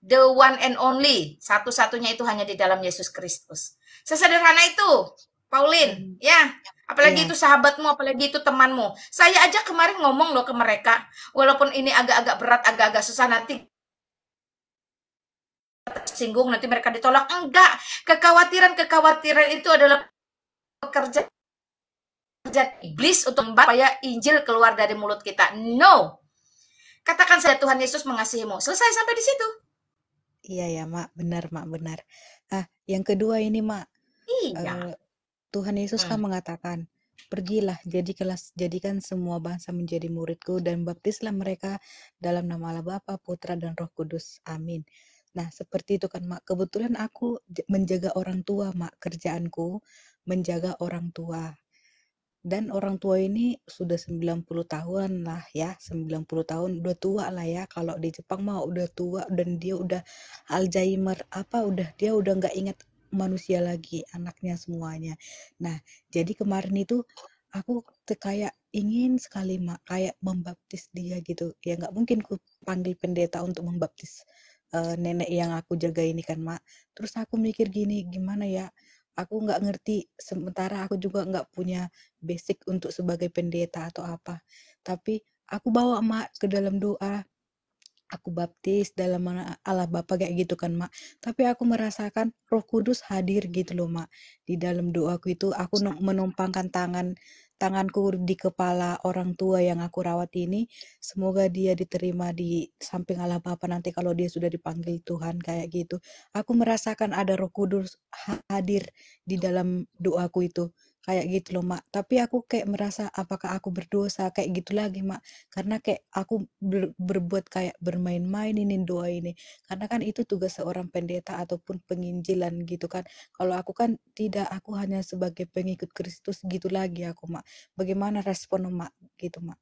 The one and only, satu-satunya itu hanya di dalam Yesus Kristus. Sesederhana itu, Pauline, ya. Apalagi itu sahabatmu, apalagi itu temanmu. Saya aja kemarin ngomong loh ke mereka, walaupun ini agak-agak berat, agak-agak susah, nanti tersinggung, nanti mereka ditolak. Enggak, kekhawatiran itu adalah pekerjaan iblis untuk membuat supaya Injil keluar dari mulut kita. No. Katakan saja Tuhan Yesus mengasihimu. Selesai sampai di situ. Iya ya, Mak. Benar, Mak. Benar. Yang kedua ini, Mak. Iya. Tuhan Yesus kan mengatakan, pergilah, jadikan semua bangsa menjadi muridku dan baptislah mereka dalam nama Allah Bapa, Putra, dan Roh Kudus. Amin. Nah, seperti itu kan, Mak. Kebetulan aku menjaga orang tua, Mak. Kerjaanku menjaga orang tua. Dan orang tua ini sudah 90 tahun lah ya, 90 tahun udah tua lah ya. Kalau di Jepang mah udah tua dan dia udah Alzheimer dia udah nggak ingat manusia lagi, anaknya semuanya. Nah, jadi kemarin itu aku kayak ingin sekali, Mak, kayak membaptis dia gitu. Ya nggak mungkin ku panggil pendeta untuk membaptis nenek yang aku jaga ini kan, Mak. Terus aku mikir gini, gimana ya? Aku nggak ngerti, sementara aku juga nggak punya basic untuk sebagai pendeta atau apa. Tapi aku bawa Mak ke dalam doa. Aku baptis dalam nama Allah Bapa kayak gitu kan, Mak. Tapi aku merasakan Roh Kudus hadir gitu loh, Mak. Di dalam doaku itu aku menumpangkan tanganku di kepala orang tua yang aku rawat ini. Semoga dia diterima di samping Allah Bapa nanti kalau dia sudah dipanggil Tuhan kayak gitu. Aku merasakan ada Roh Kudus hadir di dalam doaku itu. Kayak gitu loh, Mak. Tapi aku kayak merasa apakah aku berdosa kayak gitu lagi, Mak. Karena kayak aku berbuat kayak bermain-main ini doa ini. Karena kan itu tugas seorang pendeta ataupun penginjilan gitu kan. Kalau aku kan tidak, aku hanya sebagai pengikut Kristus gitu lagi aku, Mak. Bagaimana respon, Mak? Gitu, Mak.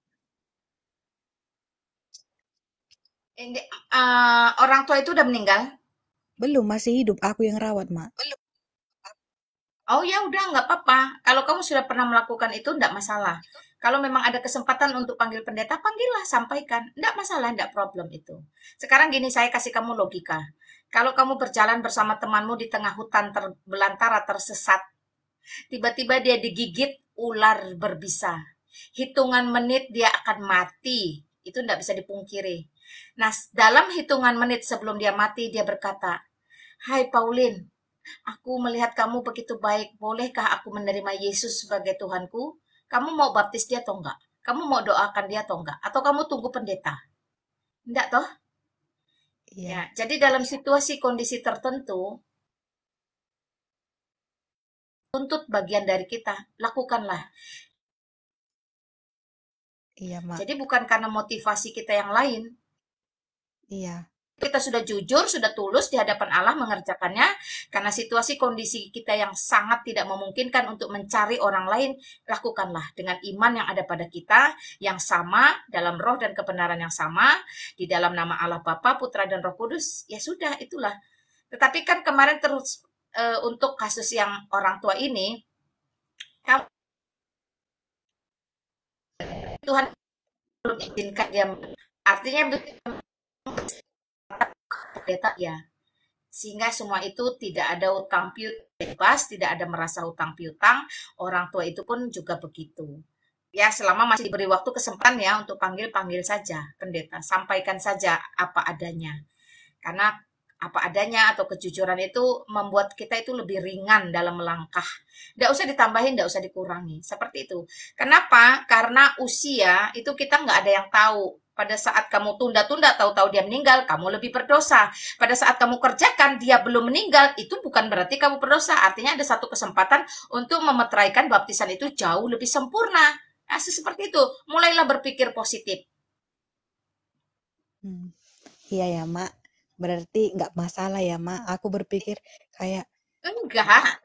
Orang tua itu udah meninggal? Belum, masih hidup. Aku yang rawat, Mak. Oh ya udah nggak apa-apa. Kalau kamu sudah pernah melakukan itu nggak masalah. Kalau memang ada kesempatan untuk panggil pendeta, panggillah, sampaikan. Nggak masalah, nggak problem itu. Sekarang gini, saya kasih kamu logika. Kalau kamu berjalan bersama temanmu di tengah hutan belantara tersesat, tiba-tiba dia digigit ular berbisa. Hitungan menit dia akan mati. Itu nggak bisa dipungkiri. Nah, dalam hitungan menit sebelum dia mati, dia berkata, "Hai Pauline, aku melihat kamu begitu baik. Bolehkah aku menerima Yesus sebagai Tuhanku? Kamu mau baptis dia atau enggak? Kamu mau doakan dia atau enggak? Atau kamu tunggu pendeta?" Enggak toh? Iya. Ya, jadi dalam situasi kondisi tertentu, tuntut bagian dari kita, lakukanlah. Iya, Mak. Jadi bukan karena motivasi kita yang lain. Iya. Kita sudah jujur, sudah tulus di hadapan Allah mengerjakannya, karena situasi kondisi kita yang sangat tidak memungkinkan untuk mencari orang lain, lakukanlah dengan iman yang ada pada kita, yang sama, dalam roh dan kebenaran yang sama, di dalam nama Allah Bapa, Putra, dan Roh Kudus, ya sudah, itulah. Tetapi kan kemarin terus untuk kasus yang orang tua ini, Tuhan belum izinkan dia, artinya pendeta ya, sehingga semua itu tidak ada utang piutang bebas, tidak ada merasa hutang piutang. Orang tua itu pun juga begitu. Ya, selama masih diberi waktu kesempatan ya untuk panggil saja pendeta, sampaikan saja apa adanya. Karena apa adanya atau kejujuran itu membuat kita itu lebih ringan dalam melangkah. Nggak usah ditambahin, nggak usah dikurangi. Seperti itu. Kenapa? Karena usia itu kita nggak ada yang tahu. Pada saat kamu tunda-tunda, tahu-tahu dia meninggal, kamu lebih berdosa. Pada saat kamu kerjakan, dia belum meninggal, itu bukan berarti kamu berdosa. Artinya ada satu kesempatan untuk memeteraikan baptisan itu jauh lebih sempurna. Nah, seperti itu. Mulailah berpikir positif. Iya ya, Mak. Berarti nggak masalah ya, Mak. Aku berpikir kayak Enggak.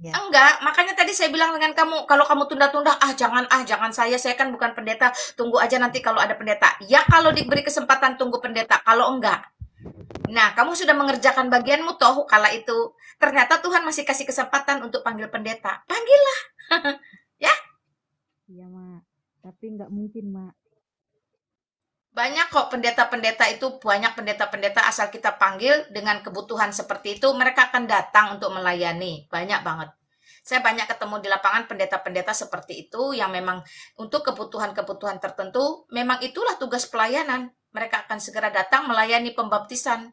ya. Enggak, makanya tadi saya bilang dengan kamu, kalau kamu tunda-tunda, jangan saya kan bukan pendeta, tunggu aja nanti kalau ada pendeta. Ya kalau diberi kesempatan tunggu pendeta, kalau enggak. Nah, kamu sudah mengerjakan bagianmu toh, kala itu ternyata Tuhan masih kasih kesempatan untuk panggil pendeta. Panggillah. Ya, Iya, Mak. Tapi nggak mungkin, Mak. banyak kok pendeta-pendeta itu, banyak pendeta-pendeta asal kita panggil dengan kebutuhan seperti itu, mereka akan datang untuk melayani. Banyak banget. Saya banyak ketemu di lapangan pendeta-pendeta seperti itu yang memang untuk kebutuhan-kebutuhan tertentu, memang itulah tugas pelayanan. Mereka akan segera datang melayani pembaptisan.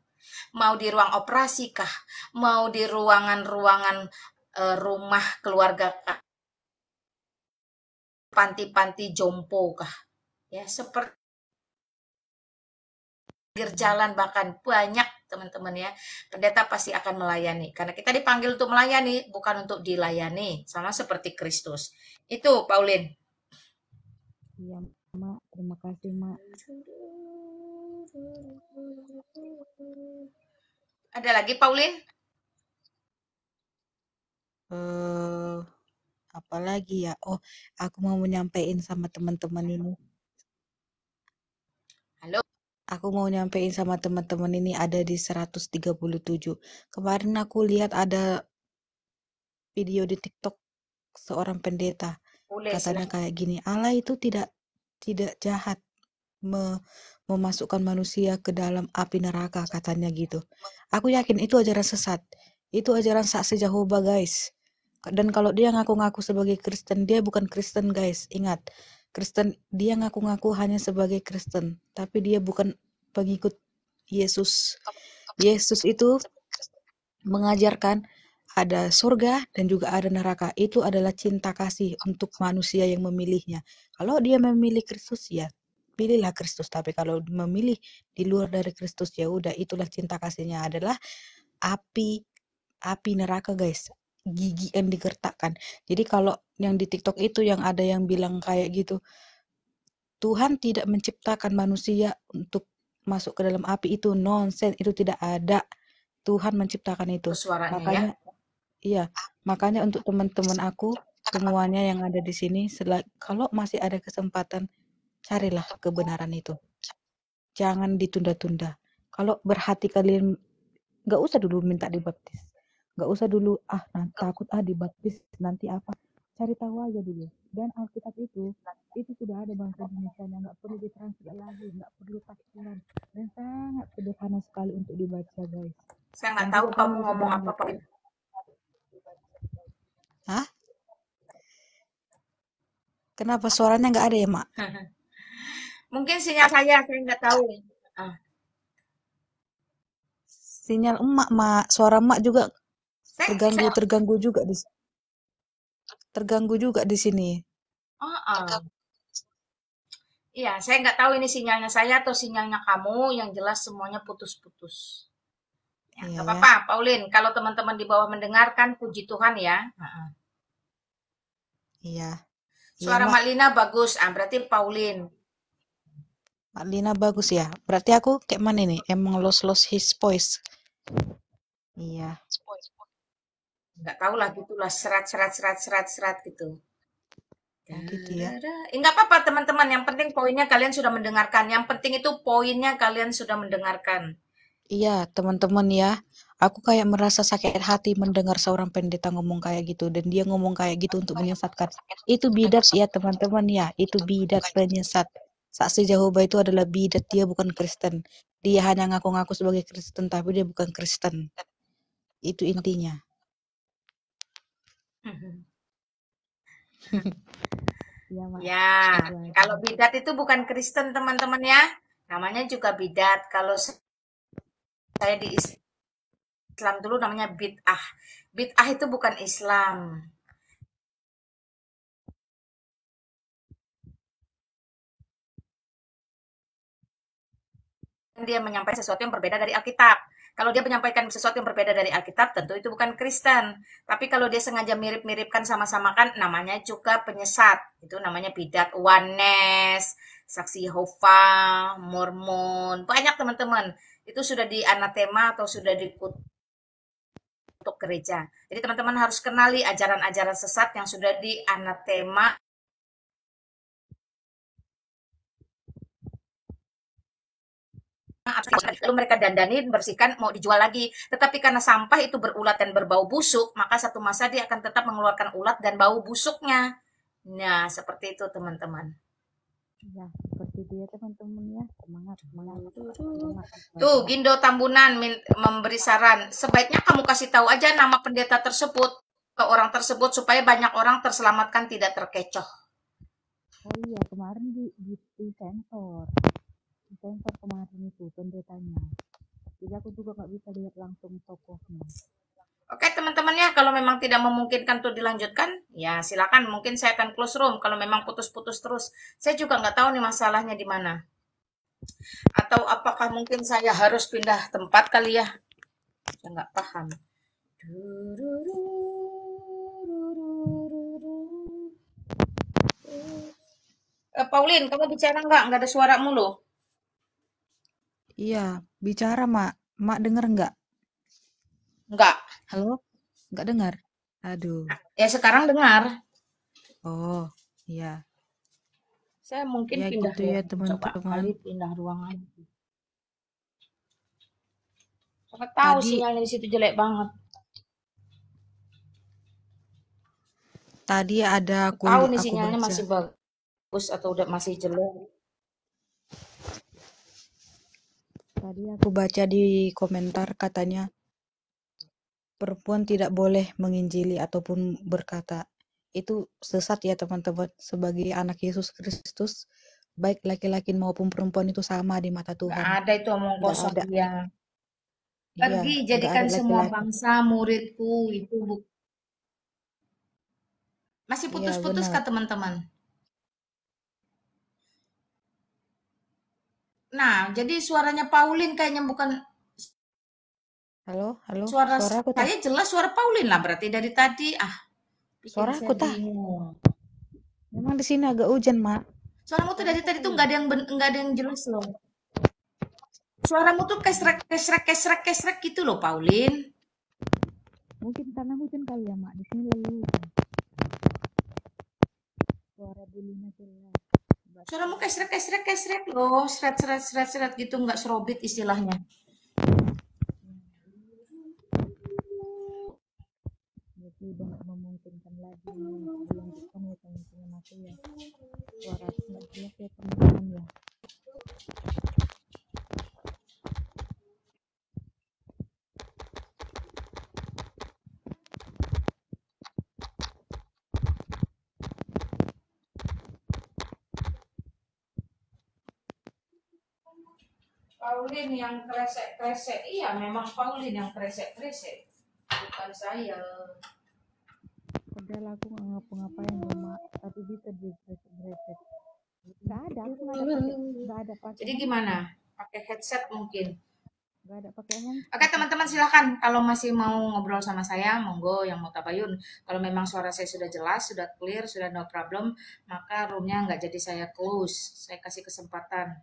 Mau di ruang operasi kah? Mau di ruangan-ruangan rumah keluarga kah? Panti-panti jompo kah? Ya, seperti pinggir jalan bahkan banyak teman-teman ya. Pendeta pasti akan melayani. Karena kita dipanggil untuk melayani, bukan untuk dilayani. Sama seperti Kristus. Itu, Pauline. Iya, Mak. Terima kasih, Mak. Ada lagi, Pauline? Apalagi ya? Oh, aku mau menyampaikan sama teman-teman ini. Halo? Aku mau nyampein sama teman-teman ini ada di 137. Kemarin aku lihat ada video di TikTok seorang pendeta. Boleh, Katanya silahkan. kayak gini, Allah itu tidak jahat memasukkan manusia ke dalam api neraka, katanya gitu. Aku yakin itu ajaran sesat. Itu ajaran saksi Jehovah, guys. Dan kalau dia ngaku-ngaku sebagai Kristen, dia bukan Kristen, guys. Ingat, Kristen, dia ngaku-ngaku hanya sebagai Kristen, tapi dia bukan pengikut Yesus. Yesus itu mengajarkan ada surga dan juga ada neraka. Itu adalah cinta kasih untuk manusia yang memilihnya. Kalau dia memilih Kristus, ya pilihlah Kristus. Tapi kalau memilih di luar dari Kristus, ya udah, itulah cinta kasihnya adalah api neraka, guys. Gigi yang digertakkan. Jadi kalau yang di TikTok itu yang ada yang bilang kayak gitu, Tuhan tidak menciptakan manusia untuk masuk ke dalam api, itu nonsense, itu tidak ada. Tuhan menciptakan itu. Suaranya ya. Makanya iya, makanya untuk teman-teman aku semuanya yang ada di sini, kalau masih ada kesempatan, carilah kebenaran itu. Jangan ditunda-tunda. Kalau berhati kalian, nggak usah dulu minta dibaptis. Nggak usah dulu, takut dibaptis nanti apa. Cari tahu aja dulu. Dan Alkitab itu sudah ada bahasa Indonesianya, nggak perlu ditranslate lagi, nggak perlu tafsiran. Dan sangat sederhana sekali untuk dibaca, guys. Saya nggak tahu kamu ngomong apa, Pak. Hah? Kenapa suaranya nggak ada ya, Mak? Mungkin sinyal saya nggak tahu. Sinyal emak, Mak. Suara emak juga terganggu juga di sini. Iya, saya nggak tahu ini sinyalnya saya atau sinyalnya kamu. Yang jelas semuanya putus-putus. Ya, nggak apa-apa, Pauline. Kalau teman-teman di bawah mendengarkan, puji Tuhan ya. Iya. Suara Mak Lina bagus. Berarti Pauline. Mak Lina bagus ya. Berarti aku kayak mana nih? Emang lost his voice. Iya. Nggak tahu lah, gitulah serat gitu. Gitu ya. Nggak apa-apa teman-teman. Yang penting poinnya kalian sudah mendengarkan. Yang penting itu poinnya kalian sudah mendengarkan. Iya, teman-teman ya. Aku kayak merasa sakit hati mendengar seorang pendeta ngomong kayak gitu. Dan dia ngomong kayak gitu untuk menyesatkan. Itu bidat ya teman-teman ya. Itu bidat penyesat. Saksi Jehovah itu adalah bidat. Dia bukan Kristen. Dia hanya ngaku-ngaku sebagai Kristen. Tapi dia bukan Kristen. Itu intinya. Ya, Mak. Ya, kalau bidat itu bukan Kristen teman-teman ya. Namanya juga bidat. Kalau saya di Islam dulu namanya bid'ah. Bid'ah itu bukan Islam. Dia menyampaikan sesuatu yang berbeda dari Alkitab. Kalau dia menyampaikan sesuatu yang berbeda dari Alkitab, tentu itu bukan Kristen. Tapi kalau dia sengaja mirip-miripkan sama-sama kan namanya juga penyesat. Itu namanya bidat, oneness, saksi Yehova, Mormon. Banyak teman-teman. Itu sudah di anatema atau sudah dikutuk gereja. Jadi teman-teman harus kenali ajaran-ajaran sesat yang sudah di anatema. Lalu mereka dandanin, bersihkan, mau dijual lagi. Tetapi karena sampah itu berulat dan berbau busuk, maka satu masa dia akan tetap mengeluarkan ulat dan bau busuknya. Nah, seperti itu teman-teman. Ya, seperti itu ya teman-teman ya. Semangat, semangat. Tuh, Gindo Tambunan memberi saran. Sebaiknya kamu kasih tahu aja nama pendeta tersebut ke orang tersebut supaya banyak orang terselamatkan, tidak terkecoh. Oh iya, kemarin di sensor. Di sensor kemarin itu pendetanya. Jadi aku juga nggak bisa lihat langsung tokohnya. Oke teman-teman ya, kalau memang tidak memungkinkan untuk dilanjutkan, ya silakan. Mungkin saya akan close room kalau memang putus-putus terus. Saya juga nggak tahu nih masalahnya di mana. Atau apakah mungkin saya harus pindah tempat kali ya? Saya nggak paham. Pauline, kamu bicara nggak? Nggak ada suara mulu. Iya, bicara Mak. Mak denger nggak? Nggak. Halo? Nggak dengar? Aduh. Ya sekarang dengar. Oh, iya. Saya mungkin Ya pindah gitu ya coba teman-teman. kali pindah ruangan. Siapa tahu Tadi sinyalnya di situ jelek banget. tadi ada Tahu nih aku sinyalnya baca. masih bagus atau udah masih jelek. Tadi aku baca di komentar katanya perempuan tidak boleh menginjili ataupun berkata. Itu sesat ya teman-teman. Sebagai anak Yesus Kristus, baik laki-laki maupun perempuan itu sama di mata Nggak Tuhan. ada itu omong Nggak kosong ada, dia. iya, Pergi nggak ada jadikan semua laki-laki. bangsa muridku itu masih Iya putus-putus benar. kah teman-teman? Nah, jadi suaranya Pauline kayaknya bukan Halo, halo, suara suara aku tah, saya, jelas suara Pauline lah berarti dari tadi. Bikin suara saya aku tah. bingung. Memang di sini agak hujan mak. Suaramu tuh dari tadi tuh nggak ada yang jelas loh. Suaramu tuh kesrek kesrek kesrek kesrek gitu loh, Pauline. Mungkin karena hujan kali ya mak. Di sini lagi hujan. Suara bulunya jelas. Suaramu kesrek kesrek kesrek loh, seret seret seret seret gitu, nggak serobit istilahnya. Jadi udah nggak memungkinkan lagi dilanjutkan ya teman-teman aku ya. Suara aku nggak jelas ya teman-teman ya. Pauline yang kresek-kresek. Iya, memang Pauline yang kresek-kresek. Bukan saya. Padahal aku nggak ngapa-ngapain loh mak. Tapi bisa digresek-gresek. Nggak ada, aku nggak ada pakai. Jadi gimana? Pakai headset mungkin. Nggak ada pakai handphone. Oke teman-teman silakan kalau masih mau ngobrol sama saya, monggo yang mau tabayun. Kalau memang suara saya sudah jelas, sudah clear, sudah no problem, maka roomnya nggak jadi saya close. Saya kasih kesempatan.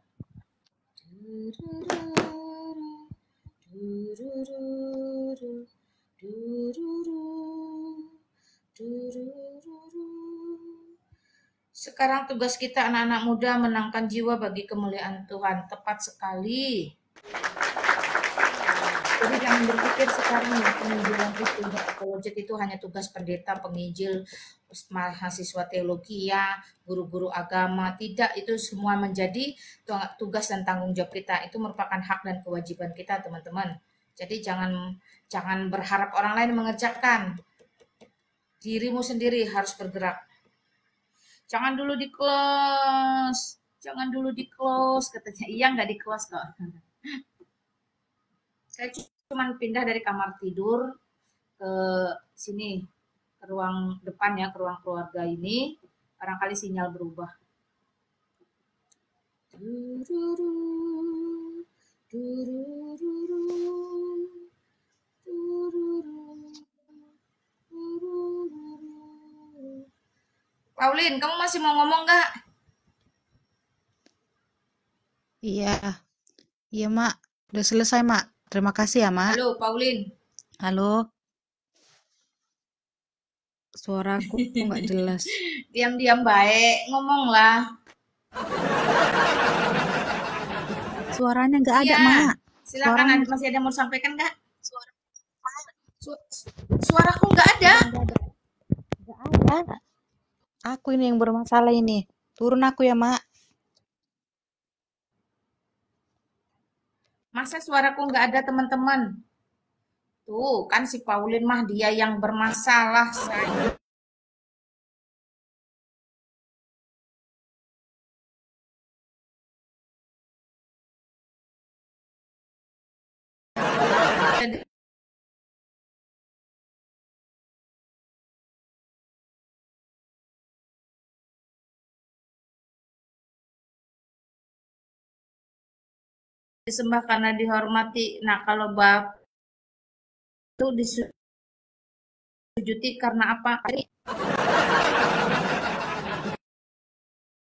Sekarang tugas kita anak-anak muda menangkan jiwa bagi kemuliaan Tuhan. Tepat sekali. Jadi jangan berpikir sekarang ya penginjilan itu, apologet itu hanya tugas pendeta, penginjil, mahasiswa teologi ya, guru-guru agama. Tidak, itu semua menjadi tugas dan tanggung jawab kita. Itu merupakan hak dan kewajiban kita, teman-teman. Jadi jangan berharap orang lain mengerjakan. Dirimu sendiri harus bergerak. Jangan dulu di close. Jangan dulu di close katanya. Iya nggak di close kok. Saya cuma pindah dari kamar tidur ke sini, ke ruang depan ya, ke ruang keluarga ini. Barangkali sinyal berubah. Pauline, kamu masih mau ngomong nggak? Iya, iya Mak. Udah selesai Mak. Terima kasih ya Mak. Halo, Pauline. Halo, suaraku kok nggak jelas. Diam-diam baik, ngomonglah. Suaranya nggak ada Iya, Mak. silakan. Suaranya Masih ada yang mau disampaikan nggak? Suaraku nggak ada. nggak ada. Aku ini yang bermasalah ini. Turun aku ya Mak. Masa suaraku nggak ada, teman-teman? Tuh, kan si Pauline mah dia yang bermasalah. Saya disembah karena dihormati. Nah, kalau Bapak itu disujuti karena apa?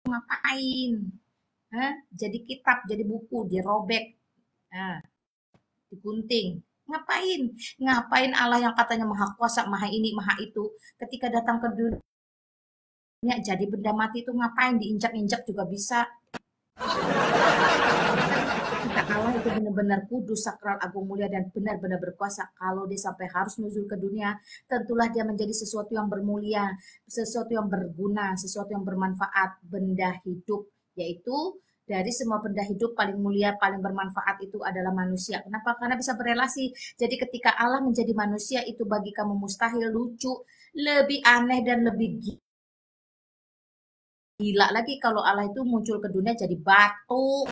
Ngapain? Hah? Jadi kitab, jadi buku, dirobek, nah, digunting. Ngapain? Ngapain Allah yang katanya maha kuasa, maha ini, maha itu, ketika datang ke dunia jadi benda mati itu ngapain? Diinjak-injak juga bisa. Ketika Allah itu benar-benar kudus, sakral, agung, mulia, dan benar-benar berkuasa, kalau dia sampai harus nuzul ke dunia, tentulah dia menjadi sesuatu yang bermulia, sesuatu yang berguna, sesuatu yang bermanfaat, benda hidup, yaitu dari semua benda hidup paling mulia, paling bermanfaat itu adalah manusia. Kenapa? Karena bisa berelasi. Jadi ketika Allah menjadi manusia itu bagi kamu mustahil, lucu, lebih aneh dan lebih gila lagi kalau Allah itu muncul ke dunia jadi batu.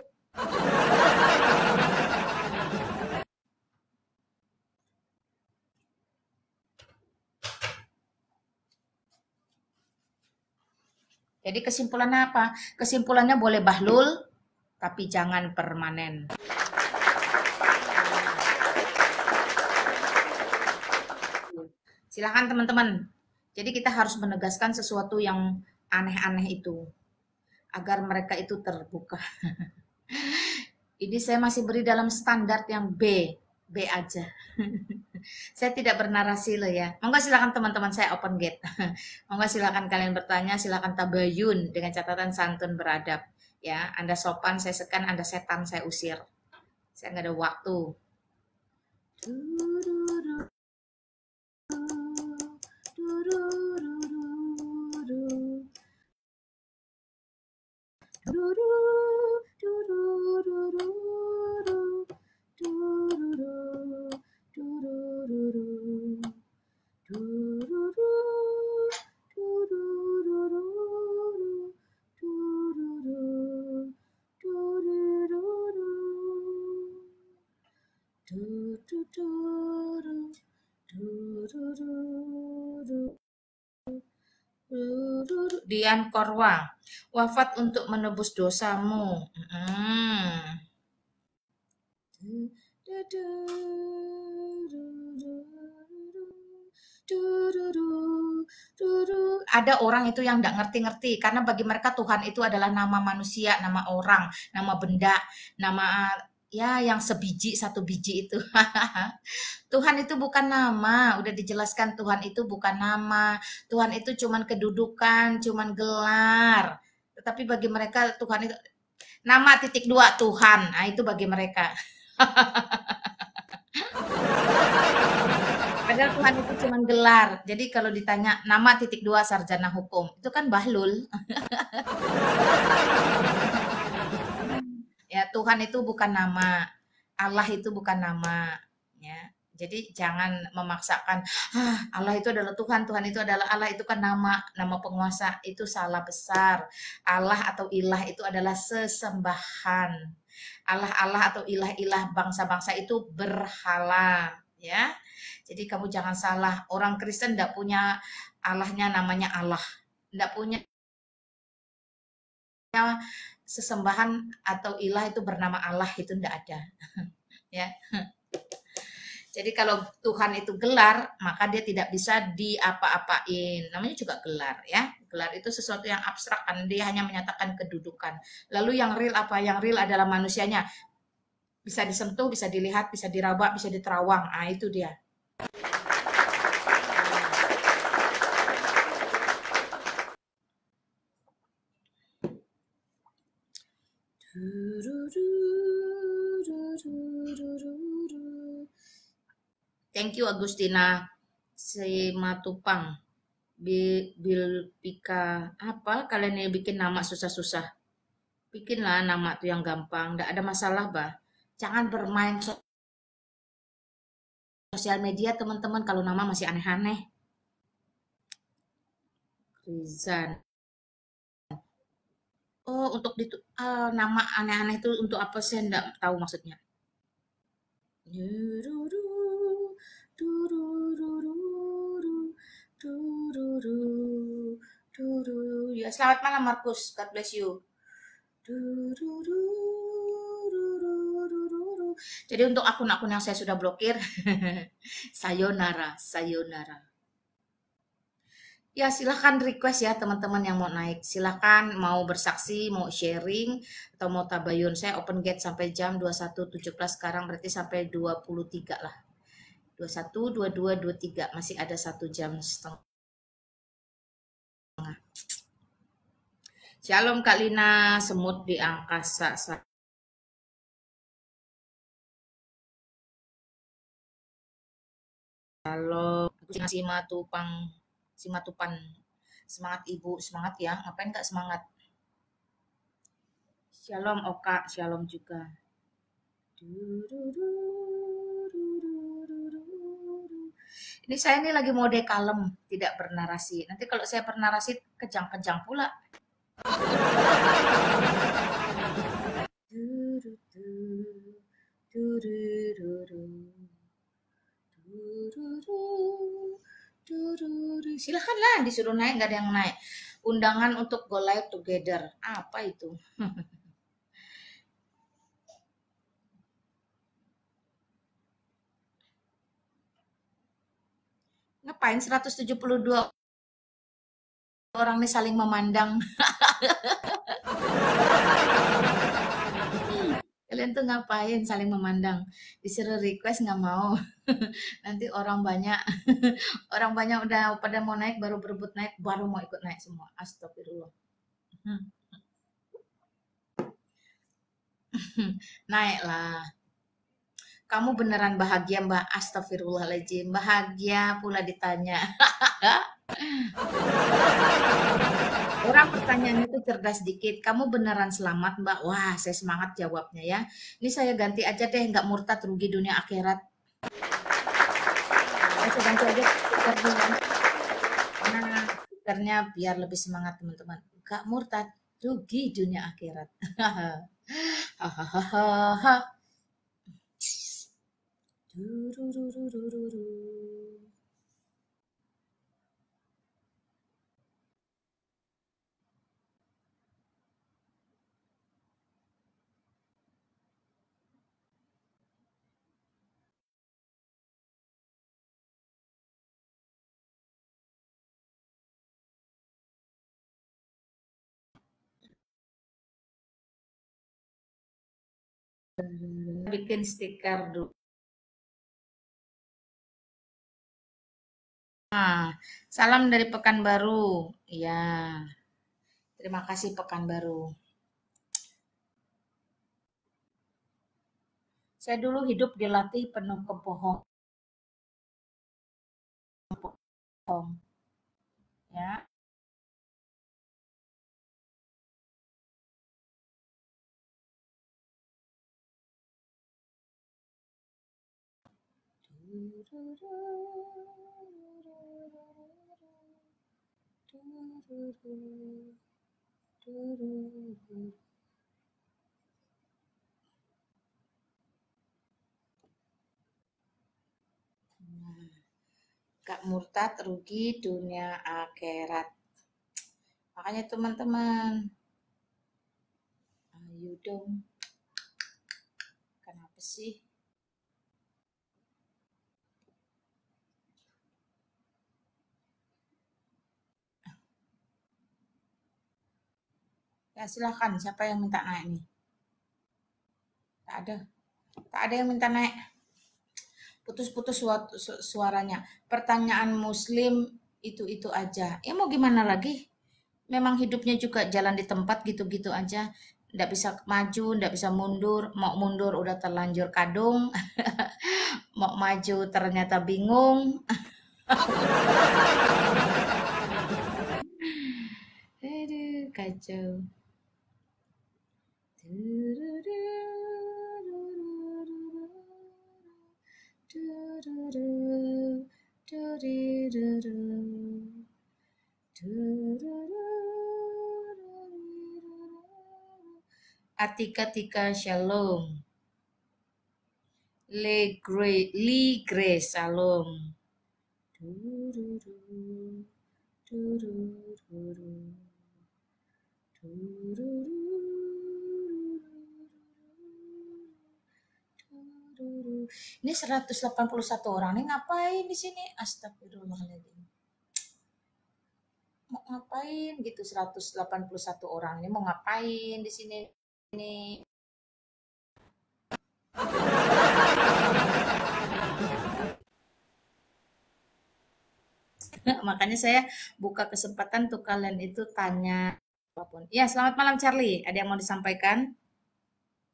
Jadi kesimpulannya apa? Kesimpulannya boleh bahlul, tapi jangan permanen. Silakan teman-teman. Jadi kita harus menegaskan sesuatu yang aneh-aneh itu. Agar mereka itu terbuka. Ini saya masih beri dalam standar yang B. B aja. Saya tidak bernarasi loh ya. Monggo silakan teman-teman, saya open gate. Monggo silakan kalian bertanya, silakan tabayun dengan catatan santun beradab. Ya, Anda sopan, saya sekan, Anda setan, saya usir. Saya nggak ada waktu. Dian Korwa, wafat untuk menebus dosamu. Ada orang itu yang nggak ngerti-ngerti karena bagi mereka Tuhan itu adalah nama manusia, nama orang, nama benda, nama ya yang sebiji satu biji itu. Tuhan itu bukan nama, udah dijelaskan Tuhan itu bukan nama. Tuhan itu cuman kedudukan, cuman gelar. Tetapi bagi mereka Tuhan itu nama titik dua Tuhan. Nah, itu bagi mereka. Padahal Tuhan itu cuma gelar. Jadi kalau ditanya nama titik dua sarjana hukum, itu kan bahlul. Ya, Tuhan itu bukan nama. Allah itu bukan nama. Ya. Jadi jangan memaksakan, Allah itu adalah Tuhan, Tuhan itu adalah Allah, itu kan nama penguasa. Itu salah besar. Allah atau ilah itu adalah sesembahan. Allah atau ilah-ilah bangsa-bangsa itu berhala, ya. Jadi kamu jangan salah. Orang Kristen tidak punya Allahnya namanya Allah. Tidak punya sesembahan atau ilah itu bernama Allah, itu tidak ada. Ya. Jadi kalau Tuhan itu gelar, maka dia tidak bisa diapa-apain. Namanya juga gelar, ya. Gelar itu sesuatu yang abstrak, kan dia hanya menyatakan kedudukan. Lalu yang real apa? Yang real adalah manusianya. Bisa disentuh, bisa dilihat, bisa diraba, bisa diterawang. Ah, itu dia. Thank you Agustina Simatupang. Bilpika apa kalian yang bikin nama susah-susah? Bikinlah nama tuh yang gampang, nggak ada masalah bah. Jangan bermain sosial media teman-teman kalau nama masih aneh-aneh. Rizan. Oh, untuk nama aneh-aneh itu untuk apa sih? Enggak tahu maksudnya. Ya, selamat malam Markus. God bless you. Jadi untuk akun-akun yang saya sudah blokir, sayonara, sayonara. Ya silahkan request ya teman-teman yang mau naik. Silahkan mau bersaksi, mau sharing, atau mau tabayun. Saya open gate sampai jam 21.17 sekarang, berarti sampai 23 lah. 21, 22, 23. Masih ada 1 jam setengah. Shalom Kak Lina, semut di angkasa. Shalom, Simatupan. Semangat Ibu, semangat ya. Ngapain nggak semangat? Shalom Oka, shalom juga. Ini saya ini lagi mode kalem, tidak bernarasi. Nanti kalau saya bernarasi kejang-kejang pula. Silahkanlah disuruh naik, nggak ada yang naik. Undangan untuk go live together. Apa itu? Ngapain 172 orang nih saling memandang? Kalian tuh ngapain saling memandang? Disuruh request nggak mau. Nanti orang banyak orang banyak udah pada mau naik, baru berebut naik, baru mau ikut naik semua. Astagfirullah. Naiklah. Kamu beneran bahagia Mbak? Astagfirullahaladzim. Bahagia pula ditanya. Orang pertanyaannya itu cerdas dikit. Kamu beneran selamat Mbak? Wah, saya semangat jawabnya ya. Ini saya ganti aja deh, nggak murtad, rugi dunia akhirat. Saya ganti aja stiker dulu. Nah, stikernya biar lebih semangat teman-teman. Nggak murtad, rugi dunia akhirat. Hahaha. Bikin stiker dulu. Salam dari Pekanbaru. Ya, terima kasih Pekanbaru. Saya dulu hidup dilatih penuh kebohongan. Ya. Gak murtad rugi dunia akhirat. Makanya teman-teman, ayo dong. Kenapa sih? Ya silahkan, siapa yang minta naik nih? Tak ada. Tak ada yang minta naik. Putus-putus suaranya. Pertanyaan muslim itu aja. Ya mau gimana lagi? Memang hidupnya juga jalan di tempat gitu-gitu aja. Nggak bisa maju, nggak bisa mundur. Mau mundur udah terlanjur kadung. Mau maju ternyata bingung. Aduh, kacau. Atika shalom. Li Grace shalom. Ini 181 orang nih ngapain di sini? Astagfirullahaladzim. Mau ngapain gitu 181 orang ini mau ngapain di sini ini? Makanya saya buka kesempatan untuk kalian itu tanya apapun. Ya, selamat malam Charlie. Ada yang mau disampaikan?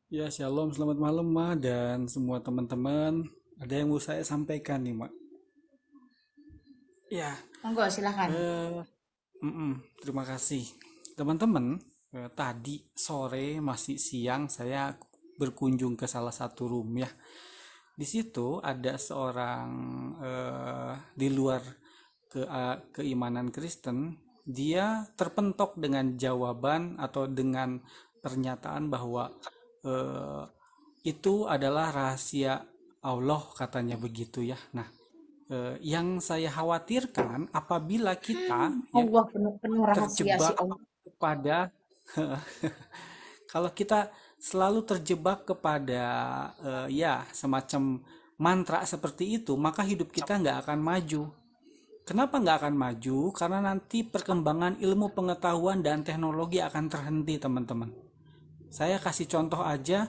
Ya, shalom, selamat malam, Ma, dan semua teman-teman. Ada yang mau saya sampaikan nih, Ma. Ya, Monggo, silakan. terima kasih. Teman-teman, tadi sore masih siang saya berkunjung ke salah satu room ya. Di situ ada seorang di luar keimanan Kristen, dia terpentok dengan jawaban atau dengan pernyataan bahwa itu adalah rahasia Allah, katanya begitu ya. Nah, yang saya khawatirkan apabila kita Allah penuh rahasia si terjebak Allah. kepada kalau kita selalu terjebak kepada ya semacam mantra seperti itu, maka hidup kita nggak akan maju. Kenapa nggak akan maju? Karena nanti perkembangan ilmu pengetahuan dan teknologi akan terhenti, teman-teman. Saya kasih contoh aja,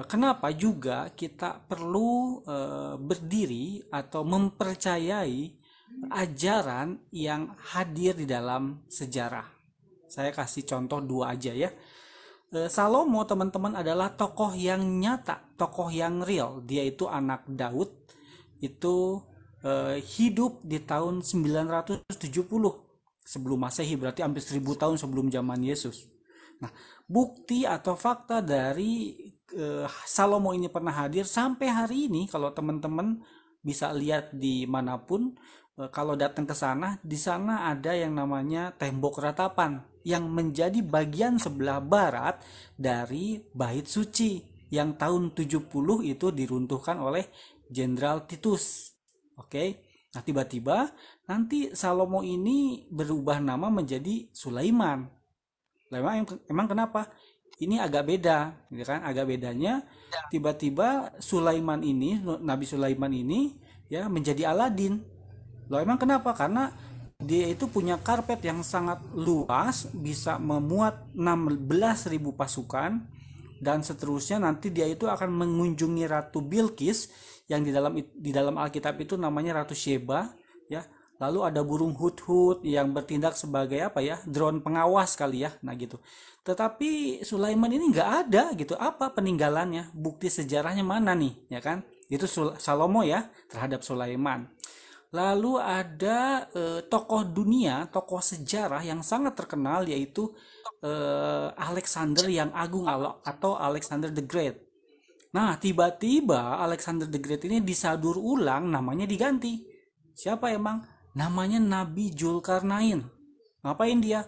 kenapa juga kita perlu berdiri atau mempercayai ajaran yang hadir di dalam sejarah. Saya kasih contoh dua aja ya. Salomo, teman-teman, adalah tokoh yang nyata, tokoh yang real. Dia itu anak Daud, itu hidup di tahun 970 sebelum Masehi, berarti hampir 1000 tahun sebelum zaman Yesus. Nah, bukti atau fakta dari Salomo ini pernah hadir sampai hari ini. Kalau teman-teman bisa lihat di manapun, kalau datang ke sana, di sana ada yang namanya tembok ratapan yang menjadi bagian sebelah barat dari bait suci yang tahun 70 itu diruntuhkan oleh Jenderal Titus. Oke. Nah, tiba-tiba nanti Salomo ini berubah nama menjadi Sulaiman. Emang kenapa? Ini agak beda, gitu kan? Agak bedanya tiba-tiba Sulaiman ini, Nabi Sulaiman ini ya menjadi Aladin. Loh, emang kenapa? Karena dia itu punya karpet yang sangat luas, bisa memuat 16.000 pasukan, dan seterusnya. Nanti dia itu akan mengunjungi Ratu Bilqis yang di dalam Alkitab itu namanya Ratu Sheba ya. Lalu ada burung hudhud yang bertindak sebagai apa ya, drone pengawas kali ya. Nah gitu. Tetapi Sulaiman ini nggak ada gitu. Apa peninggalannya? Bukti sejarahnya mana nih, ya kan? Itu Salomo ya terhadap Sulaiman. Lalu ada tokoh dunia, tokoh sejarah yang sangat terkenal, yaitu Alexander yang Agung atau Alexander the Great. Nah, tiba-tiba Alexander the Great ini disadur ulang, namanya diganti. Siapa emang? Namanya Nabi Zulkarnain. Ngapain dia?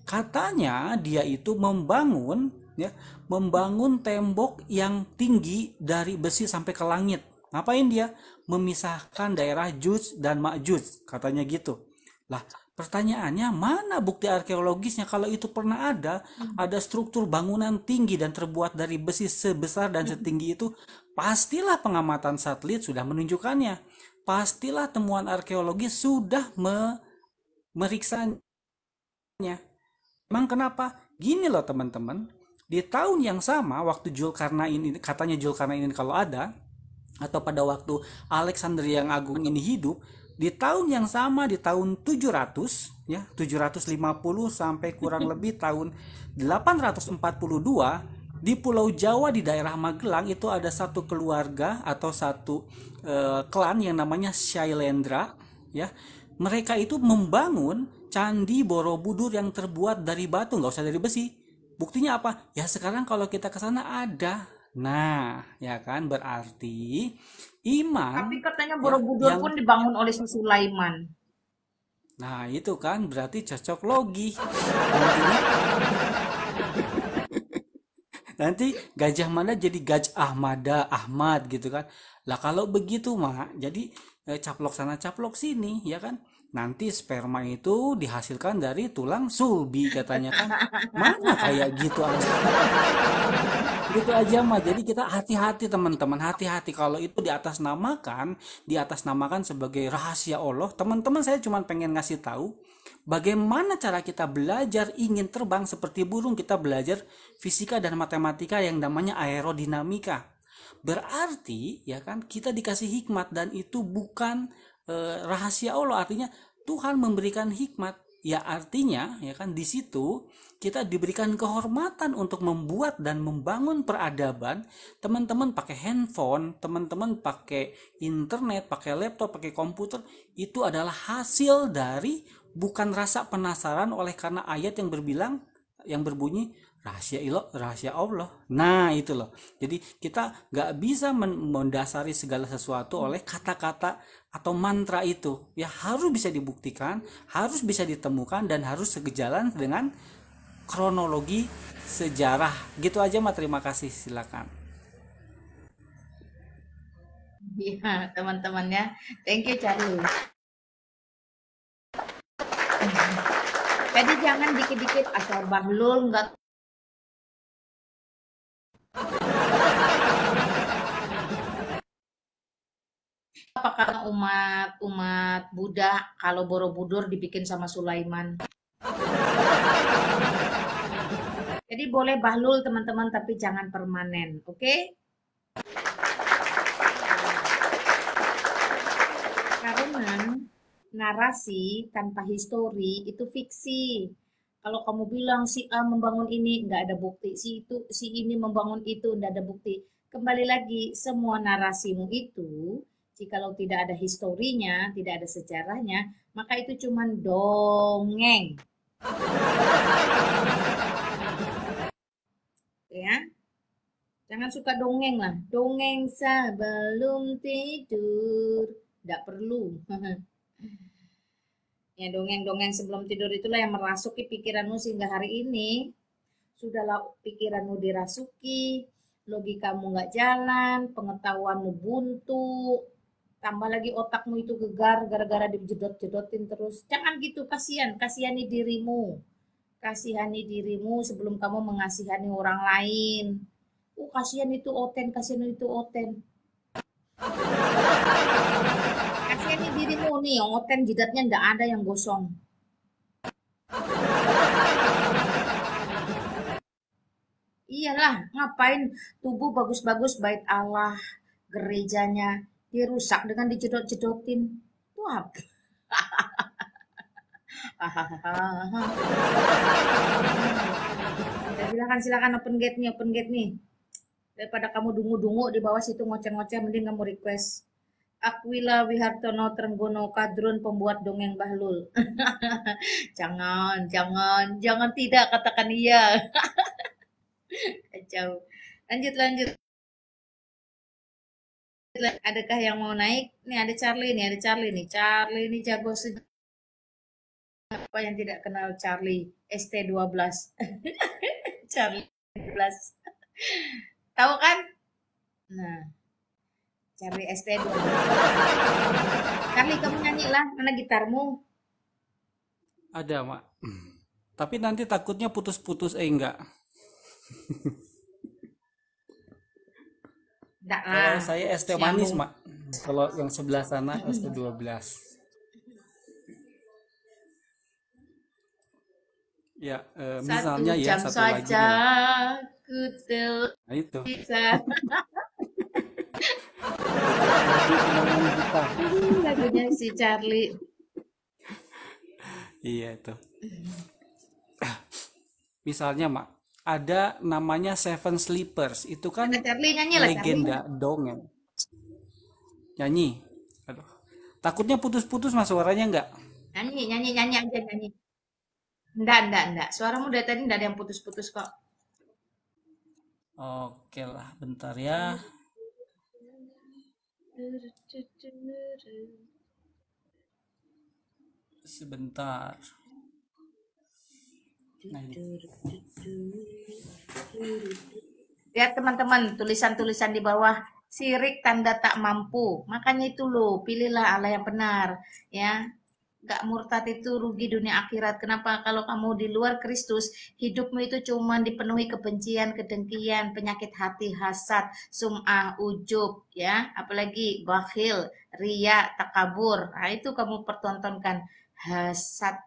Katanya dia itu membangun, ya, membangun tembok yang tinggi dari besi sampai ke langit. Ngapain dia? Memisahkan daerah Juj dan Ma'juj, katanya gitu. Lah, pertanyaannya mana bukti arkeologisnya kalau itu pernah ada struktur bangunan tinggi dan terbuat dari besi sebesar dan setinggi itu, pastilah pengamatan satelit sudah menunjukkannya. Pastilah temuan arkeologis sudah meriksanya. Emang kenapa? Gini loh teman-teman, di tahun yang sama waktu Zulkarnain ini, katanya Zulkarnain ini kalau ada, atau pada waktu Alexander yang Agung ini hidup, di tahun yang sama, di tahun 700, ya, 750 sampai kurang lebih tahun 842, di Pulau Jawa di daerah Magelang itu ada satu keluarga atau satu klan yang namanya Shailendra, ya. Mereka itu membangun Candi Borobudur yang terbuat dari batu, nggak usah dari besi. Buktinya apa? Ya sekarang kalau kita ke sana ada. Nah, ya kan berarti Tapi iman, katanya ya Borobudur yang pun dibangun oleh si Sulaiman. nah itu kan berarti cocok logi. Nantinya nanti Gajah Mada jadi Gajah Mada Ahmad gitu kan. Lah kalau begitu mah jadi caplok sana caplok sini ya kan. Nanti sperma itu dihasilkan dari tulang sulbi katanya kan. Mana kayak gitu aja. Gitu aja mah. Jadi kita hati-hati teman-teman, hati-hati kalau itu diatasnamakan sebagai rahasia Allah. Teman-teman saya cuma pengen ngasih tahu bagaimana cara kita belajar ingin terbang seperti burung, kita belajar fisika dan matematika yang namanya aerodinamika. Berarti ya kan kita dikasih hikmat dan itu bukan rahasia Allah, artinya Tuhan memberikan hikmat. Ya artinya ya kan di situ kita diberikan kehormatan untuk membuat dan membangun peradaban. Teman-teman pakai handphone, teman-teman pakai internet, pakai laptop, pakai komputer, itu adalah hasil dari bukan rasa penasaran oleh karena ayat yang berbunyi rahasia Allah. Nah itu loh. Jadi kita nggak bisa mendasari segala sesuatu oleh kata-kata atau mantra itu. Ya harus bisa dibuktikan, harus bisa ditemukan dan harus sejalan dengan kronologi sejarah. Gitu aja Mak, terima kasih, silakan. Iya, teman-temannya. Thank you, Charlie. Jadi jangan dikit-dikit asal bahlul nggak. Apakah umat Buddha kalau Borobudur dibikin sama Sulaiman? Jadi boleh bahlul teman-teman tapi jangan permanen, oke? Karena narasi tanpa histori itu fiksi. Kalau kamu bilang si A membangun ini, nggak ada bukti. Si ini membangun itu, nggak ada bukti. Kembali lagi, semua narasimu itu, jikalau tidak ada historinya, tidak ada sejarahnya, maka itu cuma dongeng. Ya, jangan suka dongeng lah. Dongeng sebelum tidur. Nggak perlu. Ya, dongeng-dongeng sebelum tidur itulah yang merasuki pikiranmu sehingga hari ini sudahlah pikiranmu dirasuki, logikamu nggak jalan, pengetahuanmu buntu, tambah lagi otakmu itu gegar gara-gara dijedot-jedotin terus. Jangan gitu, kasihan, kasihani dirimu. Kasihani dirimu sebelum kamu mengasihani orang lain. Kasihan itu oten, kasihan itu oten. Kasihani dirimu nih, yang oten jidatnya nggak ada yang gosong. Iyalah, ngapain tubuh bagus-bagus bait Allah, gerejanya dirusak dengan dijedot-jedotin. Itu apa? Ya, silakan open gate nih. Daripada kamu dungu-dungu di bawah situ ngoceh-ngoceh, mending kamu request. Aquila Wihartono Trenggono Kadrun pembuat dongeng Bahlul. Jangan tidak katakan iya. Kacau. Lanjut. Adakah yang mau naik? Nih ada Charlie nih, ada Charlie nih. Charlie ini jago sejarah. Apa yang tidak kenal Charlie? ST12. Charlie 12. Tahu kan? Nah, Charlie ST12. Charlie, kamu nyanyi lah. Mana gitarmu? Ada, Mak. Tapi nanti takutnya putus-putus, enggak. Enggak Kalau lah. saya ST manis, Mak. Kalau yang sebelah sana ST12. Ya, misalnya Satu ya jam satu lagi saja nih. ku telah Nah itu. bisa. Lagunya si Charlie. Iya itu. Misalnya, Mak, ada namanya Seven Sleepers. Itu kan Ada Charlie, nyanyi lah Charlie. legenda dongeng. Nyanyi. Aduh. Takutnya putus-putus Mas suaranya enggak? Nyanyi aja nyanyi. Enggak. Suaramu dari tadi enggak ada yang putus-putus kok. Oke lah, bentar ya. Sebentar. Nah, ini. Lihat teman-teman, tulisan-tulisan di bawah, sirik tanda tak mampu. Makanya itu loh, pilihlah Allah yang benar, ya. Gak murtad itu rugi dunia akhirat. Kenapa? Kalau kamu di luar Kristus, hidupmu itu cuma dipenuhi kebencian, kedengkian, penyakit hati, hasad, sum'ah, ujub, ya, apalagi bakhil, ria, takabur. Nah, itu kamu pertontonkan hasad.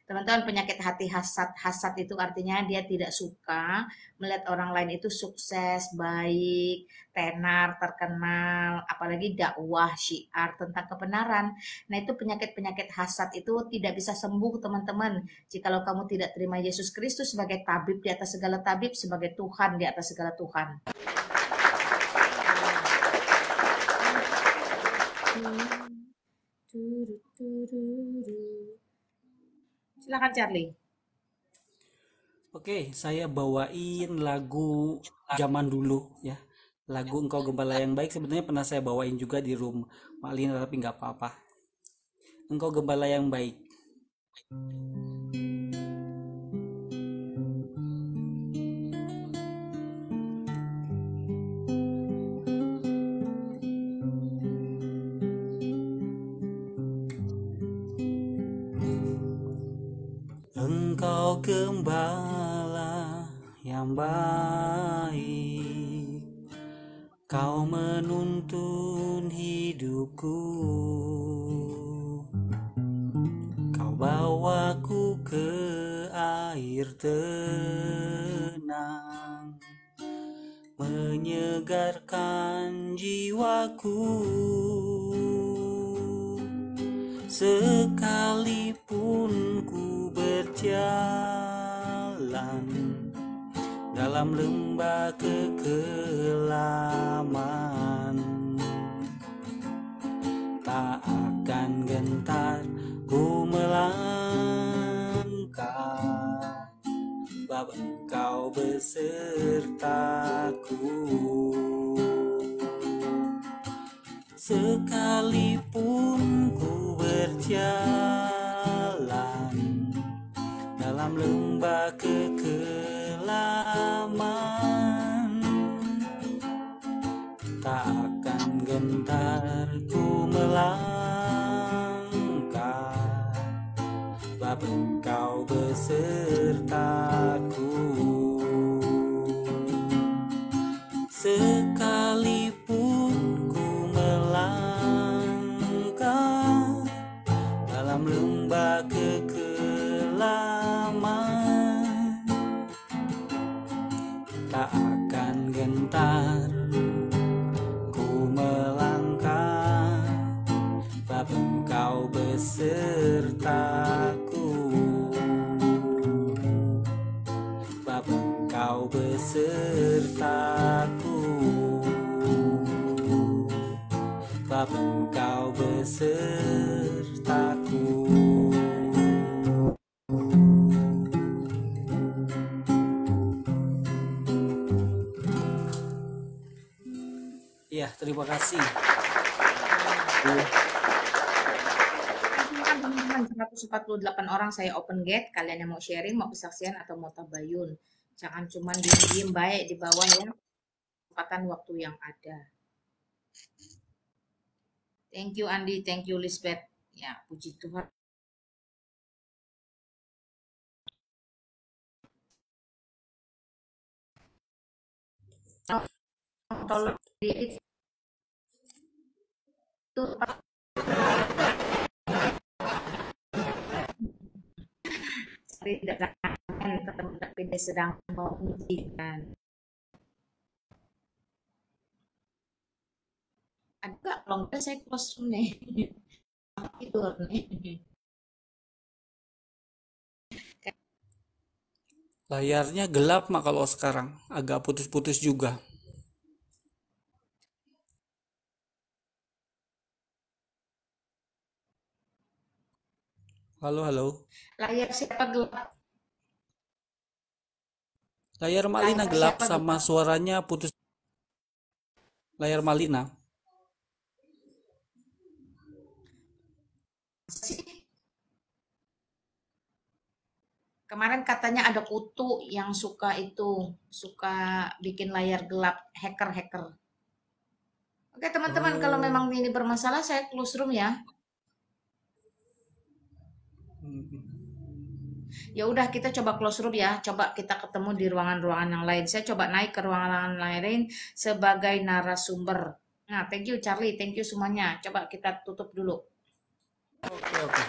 Teman-teman, penyakit hati hasad itu artinya dia tidak suka melihat orang lain itu sukses, baik, tenar, terkenal, apalagi dakwah, syiar tentang kebenaran. Nah, itu penyakit-penyakit hasad itu tidak bisa sembuh, teman-teman. Jikalau kamu tidak terima Yesus Kristus sebagai tabib di atas segala tabib, sebagai Tuhan di atas segala Tuhan. Silakan Charlie. Oke, saya bawain lagu zaman dulu ya. Lagu Engkau Gembala yang Baik sebenarnya pernah saya bawain juga di room Malina, tapi nggak apa-apa. Engkau Gembala yang Baik. Engkau gembala yang baik, Kau menuntun hidupku, Kau bawaku ke air tenang, menyegarkan jiwaku. Sekalipun ku berjalan dalam lembah kekelaman, tak akan gentar ku melangkah, sebab Engkau besertaku. Sekalipun ku berjalan dalam lembah kekelaman, tak akan gentar ku melangkah, sebab Engkau besertaku. Sekalipun ku melangkah dalam lembah kekelaman, tak akan gentar ku melangkah, sebab Engkau besertaku, sebab Engkau besertaku, sebab Engkau besertaku. Ya, terima kasih. Silakan teman-teman, 148 orang saya open gate. Kalian yang mau sharing, mau kesaksian atau mau tabayun. Jangan cuma diem-diem baik di bawah ya. Kesempatan waktu yang ada. Thank you Andi, thank you Lisbeth. Ya, puji Tuhan. Tolong diedit itu tidak akan ketemu tapi dia sedang mengujikan. Ada nggak? Kalau enggak saya close room nih. Tidur nih. Layarnya gelap mak kalau sekarang, agak putus-putus juga. Halo, halo. Layar siapa gelap? Layar Malina Layar gelap siapa sama gelap? suaranya putus. Layar Malina. Sih. Kemarin katanya ada kutu yang suka bikin layar gelap, hacker-hacker. Oke teman-teman, kalau memang ini bermasalah saya close room ya. Ya udah kita coba close room ya. Coba kita ketemu di ruangan-ruangan yang lain. Saya coba naik ke ruangan lain sebagai narasumber. Nah, thank you Charlie, thank you semuanya. Coba kita tutup dulu. Oke.